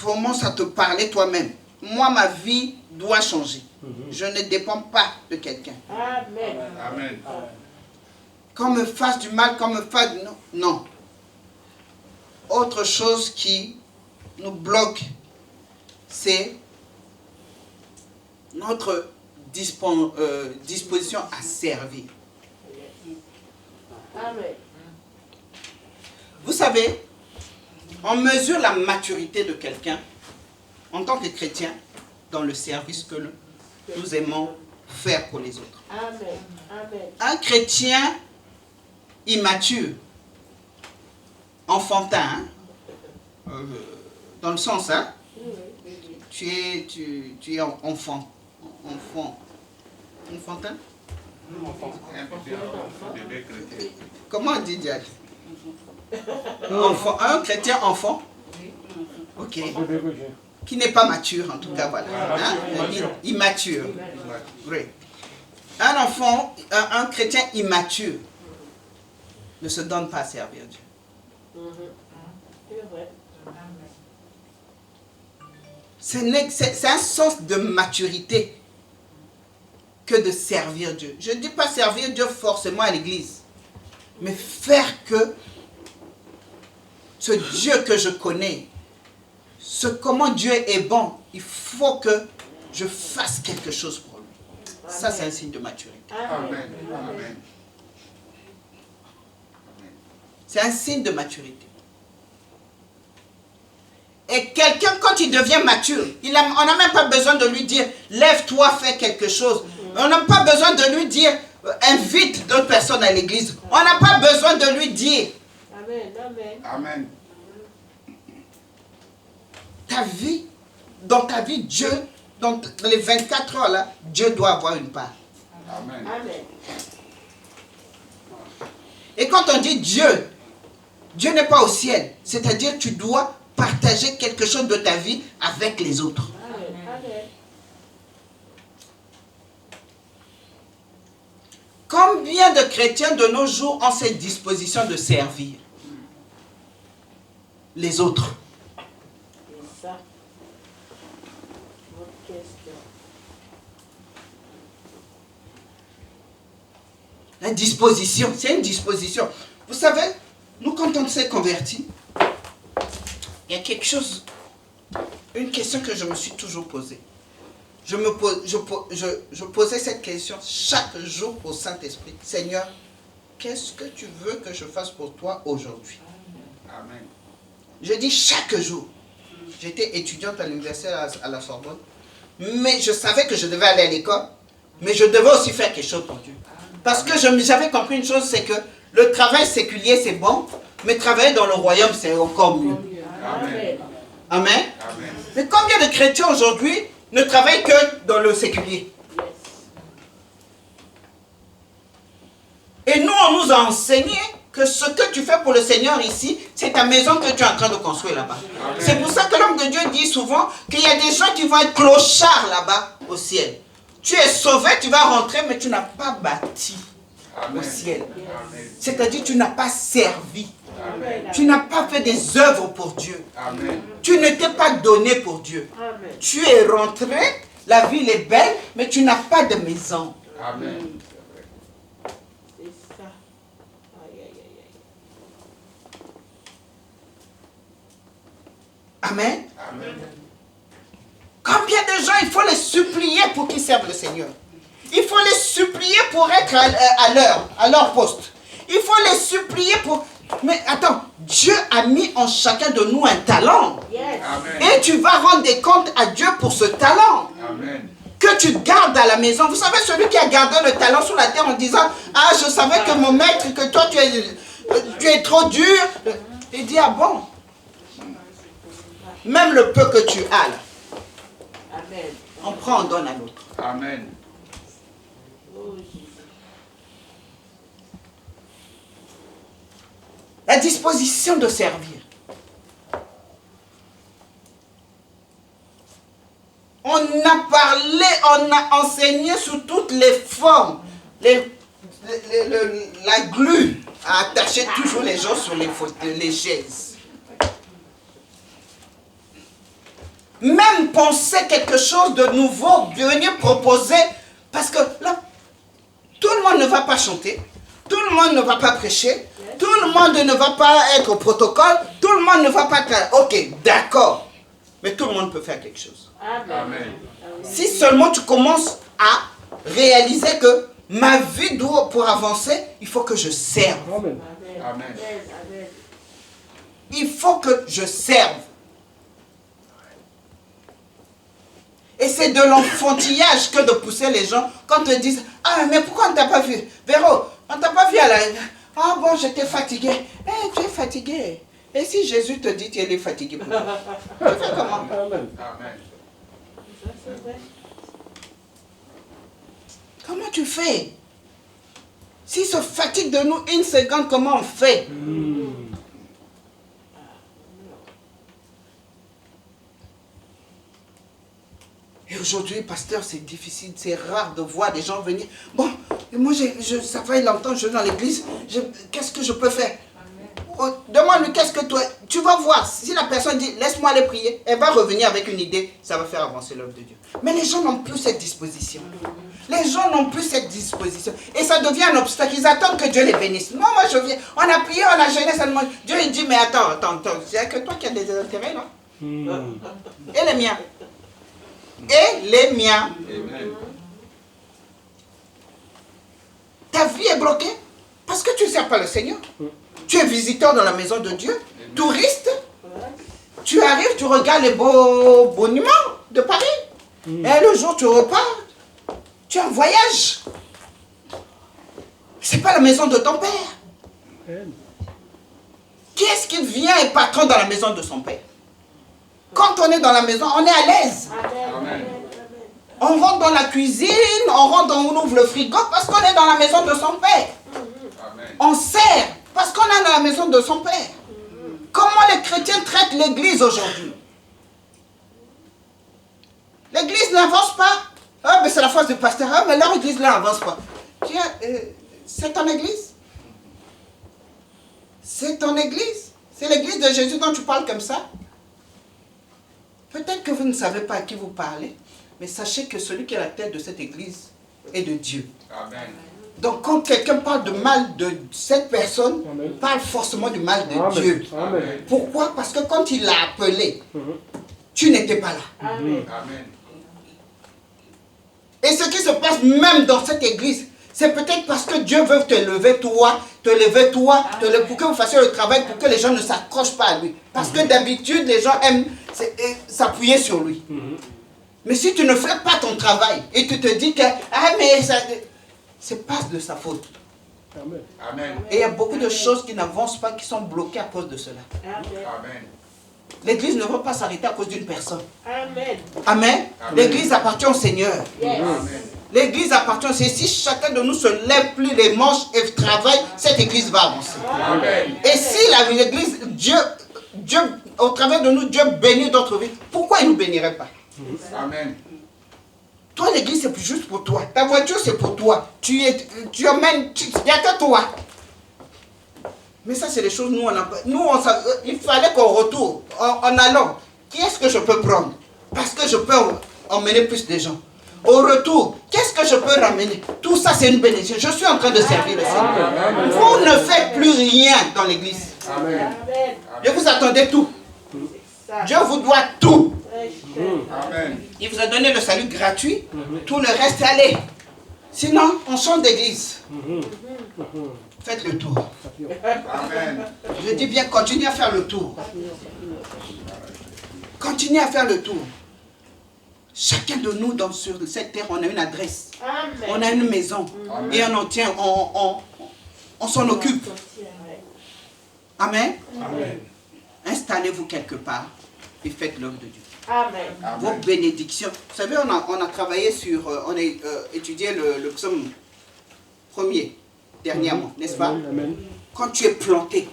S1: Commence à te parler toi-même. Moi, ma vie doit changer. Je ne dépends pas de quelqu'un.
S4: Amen.
S3: Amen.
S1: Qu'on me fasse du mal, qu'on me fasse... Non. Non. Autre chose qui nous bloque, c'est notre disposition à servir.
S4: Amen.
S1: Vous savez, on mesure la maturité de quelqu'un en tant que chrétien dans le service que nous aimons faire pour les autres.
S4: Amen. Amen.
S1: Un chrétien immature, enfantin, hein, dans le sens, hein, tu es enfant. Enfantin?
S3: Bébé chrétien.
S1: Comment on dit, Diane? Enfant, un chrétien enfant? Ok. Qui n'est pas mature, en tout cas, voilà. Hein? Immature. Oui. Un enfant, un chrétien immature ne se donne pas à servir Dieu.
S4: C'est vrai.
S1: C'est un sens de maturité que de servir Dieu. Je ne dis pas servir Dieu forcément à l'église, mais faire que ce Dieu que je connais, comment Dieu est bon, il faut que je fasse quelque chose pour lui. Ça, c'est un signe de maturité.
S3: Amen. Amen.
S1: C'est un signe de maturité. Et quelqu'un, quand il devient mature, on n'a même pas besoin de lui dire, lève-toi, fais quelque chose. On n'a pas besoin de lui dire, invite d'autres personnes à l'église. On n'a pas besoin de lui dire.
S4: Amen. Amen.
S3: Amen.
S1: Ta vie, dans ta vie, Dieu, dans les 24 heures là, Dieu doit avoir une part.
S3: Amen.
S4: Amen.
S1: Et quand on dit Dieu, Dieu n'est pas au ciel. C'est-à-dire tu dois partager quelque chose de ta vie avec les autres.
S4: Amen. Amen.
S1: Combien de chrétiens de nos jours ont cette disposition de servir les autres?
S4: C'est ça. Votre question.
S1: La disposition, c'est une disposition. Vous savez, nous quand on s'est convertis, il y a quelque chose, une question que je me suis toujours posée. Je posais cette question chaque jour au Saint-Esprit. Seigneur, qu'est-ce que tu veux que je fasse pour toi aujourd'hui?
S3: Amen.
S1: Je dis chaque jour. J'étais étudiante à l'université à la Sorbonne, mais je savais que je devais aller à l'école, mais je devais aussi faire quelque chose pour Dieu. Parce que j'avais compris une chose, c'est que le travail séculier c'est bon, mais travailler dans le royaume c'est encore mieux.
S4: Amen.
S1: Amen.
S3: Amen.
S1: Mais combien de chrétiens aujourd'hui ne travaillent que dans le séculier? Et nous, on nous a enseigné que ce que tu fais pour le Seigneur ici, c'est ta maison que tu es en train de construire là-bas. C'est pour ça que l'homme de Dieu dit souvent qu'il y a des gens qui vont être clochards là-bas au ciel. Tu es sauvé, tu vas rentrer, mais tu n'as pas bâti au ciel.
S3: Amen.
S1: C'est-à-dire tu n'as pas servi.
S3: Amen.
S1: Tu n'as pas fait des œuvres pour Dieu.
S3: Amen.
S1: Tu ne t'es pas donné pour Dieu.
S4: Amen.
S1: Tu es rentré, la ville est belle, mais tu n'as pas de maison.
S3: Amen.
S4: C'est ça. Aïe, aïe, aïe, aïe.
S1: Amen.
S3: Amen.
S1: Combien de gens il faut les supplier pour qu'ils servent le Seigneur? Il faut les supplier pour être à l'heure, à leur poste. Il faut les supplier pour... Mais attends, Dieu a mis en chacun de nous un talent.
S4: Yes.
S3: Amen.
S1: Et tu vas rendre des comptes à Dieu pour ce talent.
S3: Amen.
S1: Que tu gardes à la maison. Vous savez, celui qui a gardé le talent sur la terre en disant, ah, je savais que mon maître, que toi tu es trop dur. Il dit, ah bon? Même le peu que tu as là,
S4: Amen.
S1: on prend, on donne à l'autre.
S3: Amen.
S4: Oh, Jésus.
S1: La disposition de servir. On a parlé, on a enseigné sous toutes les formes. La glu a attaché toujours les gens sur les fauteuils, les chaises. Même penser quelque chose de nouveau, venir proposer, parce que là, tout le monde ne va pas chanter, tout le monde ne va pas prêcher, tout le monde ne va pas être au protocole, tout le monde ne va pas... Ok, d'accord, mais tout le monde peut faire quelque chose.
S4: Amen.
S3: Amen.
S1: Si seulement tu commences à réaliser que ma vie doit, pour avancer, il faut que je serve.
S2: Amen.
S4: Amen.
S3: Amen.
S4: Amen.
S1: Il faut que je serve. Et c'est de l'enfantillage que de pousser les gens quand ils disent « Ah, mais pourquoi on ne t'a pas vu? Véro, on ne t'a pas vu à la... Ah bon, j'étais fatigué. Eh, tu es fatigué. Et si Jésus te dit qu'il est fatigué pour toi, tu fais comment?
S2: Amen.
S3: Amen.
S4: Ça, c'est vrai.
S1: Comment tu fais? S'il se fatigue de nous une seconde, comment on fait? Et aujourd'hui, pasteur, c'est difficile, c'est rare de voir des gens venir. Bon, moi, ça fait longtemps que je suis dans l'église, qu'est-ce que je peux faire? demande-lui qu'est-ce que toi... Tu vas voir, si la personne dit, laisse-moi aller prier, elle va revenir avec une idée, ça va faire avancer l'œuvre de Dieu. Mais les gens n'ont plus cette disposition. Les gens n'ont plus cette disposition. Et ça devient un obstacle. Ils attendent que Dieu les bénisse. Non, moi je viens. On a prié, on a jeûné seulement. Dieu il dit, mais attends. C'est que toi qui as des intérêts, là. Et les miens. Et les miens.
S3: Amen.
S1: Ta vie est bloquée parce que tu ne sers pas le Seigneur. Tu es visiteur dans la maison de Dieu. Touriste. Tu arrives, tu regardes les beaux monuments de Paris. Et le jour tu repars. Tu es en voyage. Ce n'est pas la maison de ton père. Qui est-ce qui vient et patron dans la maison de son père? Quand on est dans la maison, on est à l'aise.
S3: Amen.
S1: On rentre dans la cuisine, on ouvre le frigo parce qu'on est dans la maison de son père.
S3: Amen.
S1: On sert parce qu'on est dans la maison de son père. Comment les chrétiens traitent l'église aujourd'hui? L'église n'avance pas. Ah, mais c'est la force du pasteur. Ah, mais leur église n'avance pas. C'est ton église? C'est ton église? C'est l'église de Jésus dont tu parles comme ça? Peut-être que vous ne savez pas à qui vous parlez, mais sachez que celui qui est la tête de cette église est de Dieu.
S3: Amen.
S1: Donc quand quelqu'un parle de mal de cette personne, parle forcément du mal de Dieu.
S3: Amen.
S1: Pourquoi? Parce que quand il l'a appelé, tu n'étais pas là.
S3: Amen.
S1: Et ce qui se passe même dans cette église, c'est peut-être parce que Dieu veut te lever toi, pour que vous fassiez le travail, pour que les gens ne s'accrochent pas à lui. Parce que d'habitude, les gens aiment s'appuyer sur lui. Mais si tu ne fais pas ton travail, et tu te dis que, ah mais ça... c'est pas de sa faute.
S3: Amen.
S1: Et il y a beaucoup de choses qui n'avancent pas, qui sont bloquées à cause de cela.
S3: Amen.
S1: L'église ne va pas s'arrêter à cause d'une personne.
S4: Amen.
S1: Amen. L'église appartient au Seigneur.
S4: Yes.
S3: Amen.
S1: L'église appartient au Seigneur. Si chacun de nous se lève plus les manches et travaille, cette église va avancer.
S3: Amen.
S1: Et si l'église, Dieu, au travers de nous, Dieu bénit d'autres vies, pourquoi il ne nous bénirait pas?
S3: Amen.
S1: Toi, l'église, c'est juste pour toi. Ta voiture, c'est pour toi. Tu emmènes, il n'y a que toi. Mais ça, c'est des choses, nous, il fallait qu'on retourne en allant. Qui est-ce que je peux prendre? Parce que je peux emmener plus de gens. Au retour, qu'est-ce que je peux ramener? Tout ça, c'est une bénédiction. Je suis en train de servir le Seigneur. Vous ne faites plus rien dans l'église.
S3: Amen.
S4: Amen.
S1: Je vous attendais tout.
S4: Ça.
S1: Dieu vous doit tout.
S4: Très cher.
S3: Amen.
S1: Il vous a donné le salut gratuit. Tout le reste, allez. Sinon, on change d'église. Faites le tour.
S3: Amen.
S1: Je dis bien, continuez à faire le tour. Continuez à faire le tour. Chacun de nous, sur cette terre, on a une adresse.
S4: Amen.
S1: On a une maison.
S3: Amen.
S1: Et on en tient, on s'en occupe. Amen.
S3: Amen.
S1: Installez-vous quelque part et faites l'œuvre de Dieu.
S4: Amen.
S1: Vos bénédictions. Vous savez, on a travaillé sur, on a étudié le psaume premier, dernièrement, n'est-ce pas? Quand tu es planté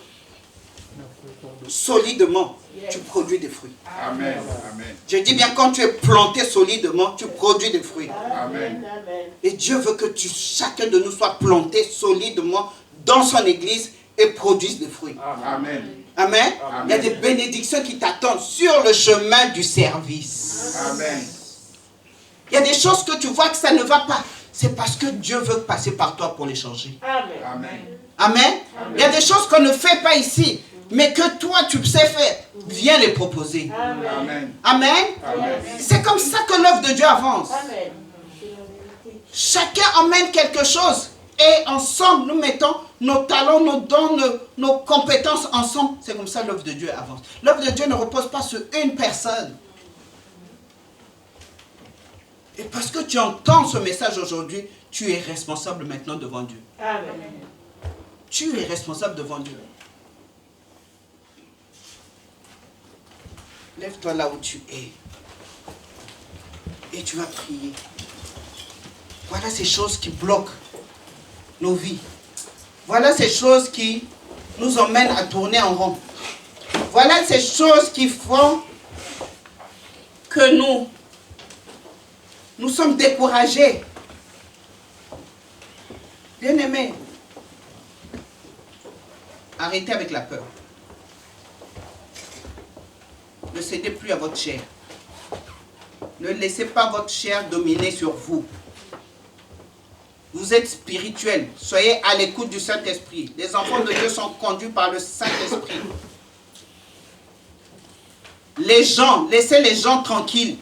S1: solidement, tu produis des fruits.
S3: Amen. Amen.
S1: Je dis bien, quand tu es planté solidement, tu produis des fruits.
S4: Amen. Amen.
S1: Et Dieu veut que chacun de nous soit planté solidement dans son église et produise des fruits.
S3: Amen.
S1: Amen.
S3: Amen.
S1: Il y a des bénédictions qui t'attendent sur le chemin du service.
S3: Amen.
S1: Il y a des choses que tu vois que ça ne va pas. C'est parce que Dieu veut passer par toi pour les changer.
S4: Amen.
S3: Amen.
S1: Amen. Il y a des choses qu'on ne fait pas ici, mais que toi tu sais faire. Viens les proposer.
S4: Amen.
S3: Amen.
S1: Amen.
S3: Amen.
S1: C'est comme ça que l'œuvre de Dieu avance.
S4: Amen.
S1: Chacun emmène quelque chose. Et ensemble, nous mettons nos talents, nos dons, nos compétences ensemble. C'est comme ça l'œuvre de Dieu avance. L'œuvre de Dieu ne repose pas sur une personne. Et parce que tu entends ce message aujourd'hui, tu es responsable maintenant devant Dieu.
S4: Amen.
S1: Tu es responsable devant Dieu. Lève-toi là où tu es. Et tu vas prier. Voilà ces choses qui bloquent nos vies. Voilà ces choses qui nous emmènent à tourner en rond. Voilà ces choses qui font que nous sommes découragés. Bien-aimés. Arrêtez avec la peur. Ne cédez plus à votre chair. Ne laissez pas votre chair dominer sur vous. Vous êtes spirituel. Soyez à l'écoute du Saint-Esprit. Les enfants de Dieu sont conduits par le Saint-Esprit. Les gens, laissez les gens tranquilles.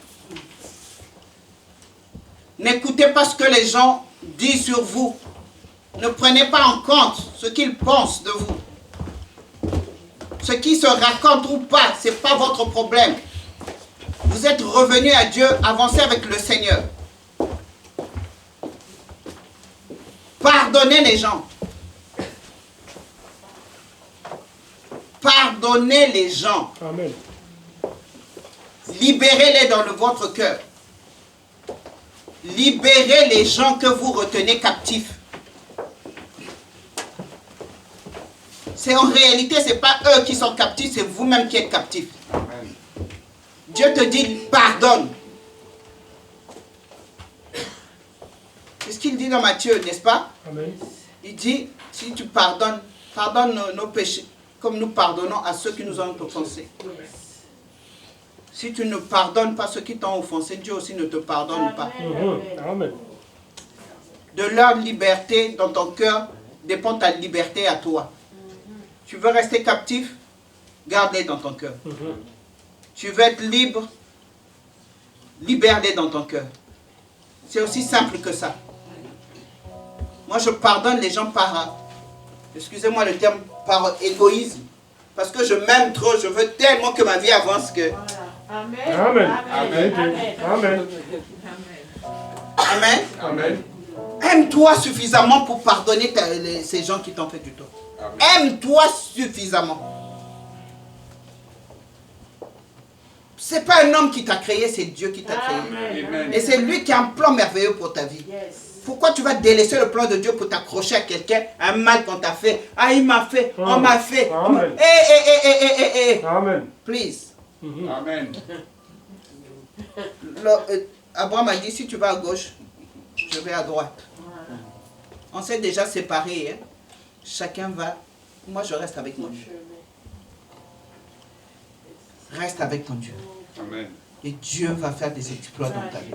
S1: N'écoutez pas ce que les gens disent sur vous. Ne prenez pas en compte ce qu'ils pensent de vous. Ce qui se raconte ou pas, ce n'est pas votre problème. Vous êtes revenu à Dieu, avancez avec le Seigneur. Pardonnez les gens. Pardonnez les gens.
S2: Amen.
S1: Libérez-les dans votre cœur. Libérez les gens que vous retenez captifs. C'est en réalité, ce n'est pas eux qui sont captifs, c'est vous-même qui êtes captif.
S3: Amen.
S1: Dieu te dit, pardonne. C'est ce qu'il dit dans Matthieu, n'est-ce pas?
S2: Amen.
S1: Il dit, si tu pardonnes, pardonne nos péchés, comme nous pardonnons à ceux qui nous ont offensés. Si tu ne pardonnes pas ceux qui t'ont offensé, Dieu aussi ne te pardonne pas.
S2: Amen.
S1: De leur liberté dans ton cœur dépend ta liberté à toi. Tu veux rester captif? Garde-les dans ton cœur. Tu veux être libre? Libère-les dans ton cœur. C'est aussi simple que ça. Moi, je pardonne les gens par, excusez-moi le terme, par égoïsme. Parce que je m'aime trop, je veux tellement que ma vie avance que...
S4: Amen.
S2: Amen.
S4: Amen.
S2: Amen.
S1: Amen.
S3: Amen.
S1: Aime-toi suffisamment pour pardonner ces gens qui t'ont fait du tort. Aime-toi suffisamment. C'est pas un homme qui t'a créé, c'est Dieu qui t'a créé.
S3: Amen.
S1: Et c'est lui qui a un plan merveilleux pour ta vie.
S4: Yes.
S1: Pourquoi tu vas délaisser le plan de Dieu pour t'accrocher à quelqu'un, un mal qu'on t'a fait? Ah, il m'a fait, on m'a fait.
S2: Amen. Amen.
S1: Please.
S3: Amen.
S1: Abraham a dit, si tu vas à gauche, je vais à droite. On s'est déjà séparés. Hein? Chacun va. Moi, je reste avec mon Dieu. Reste avec ton Dieu.
S3: Amen.
S1: Et Dieu va faire des exploits dans ta vie.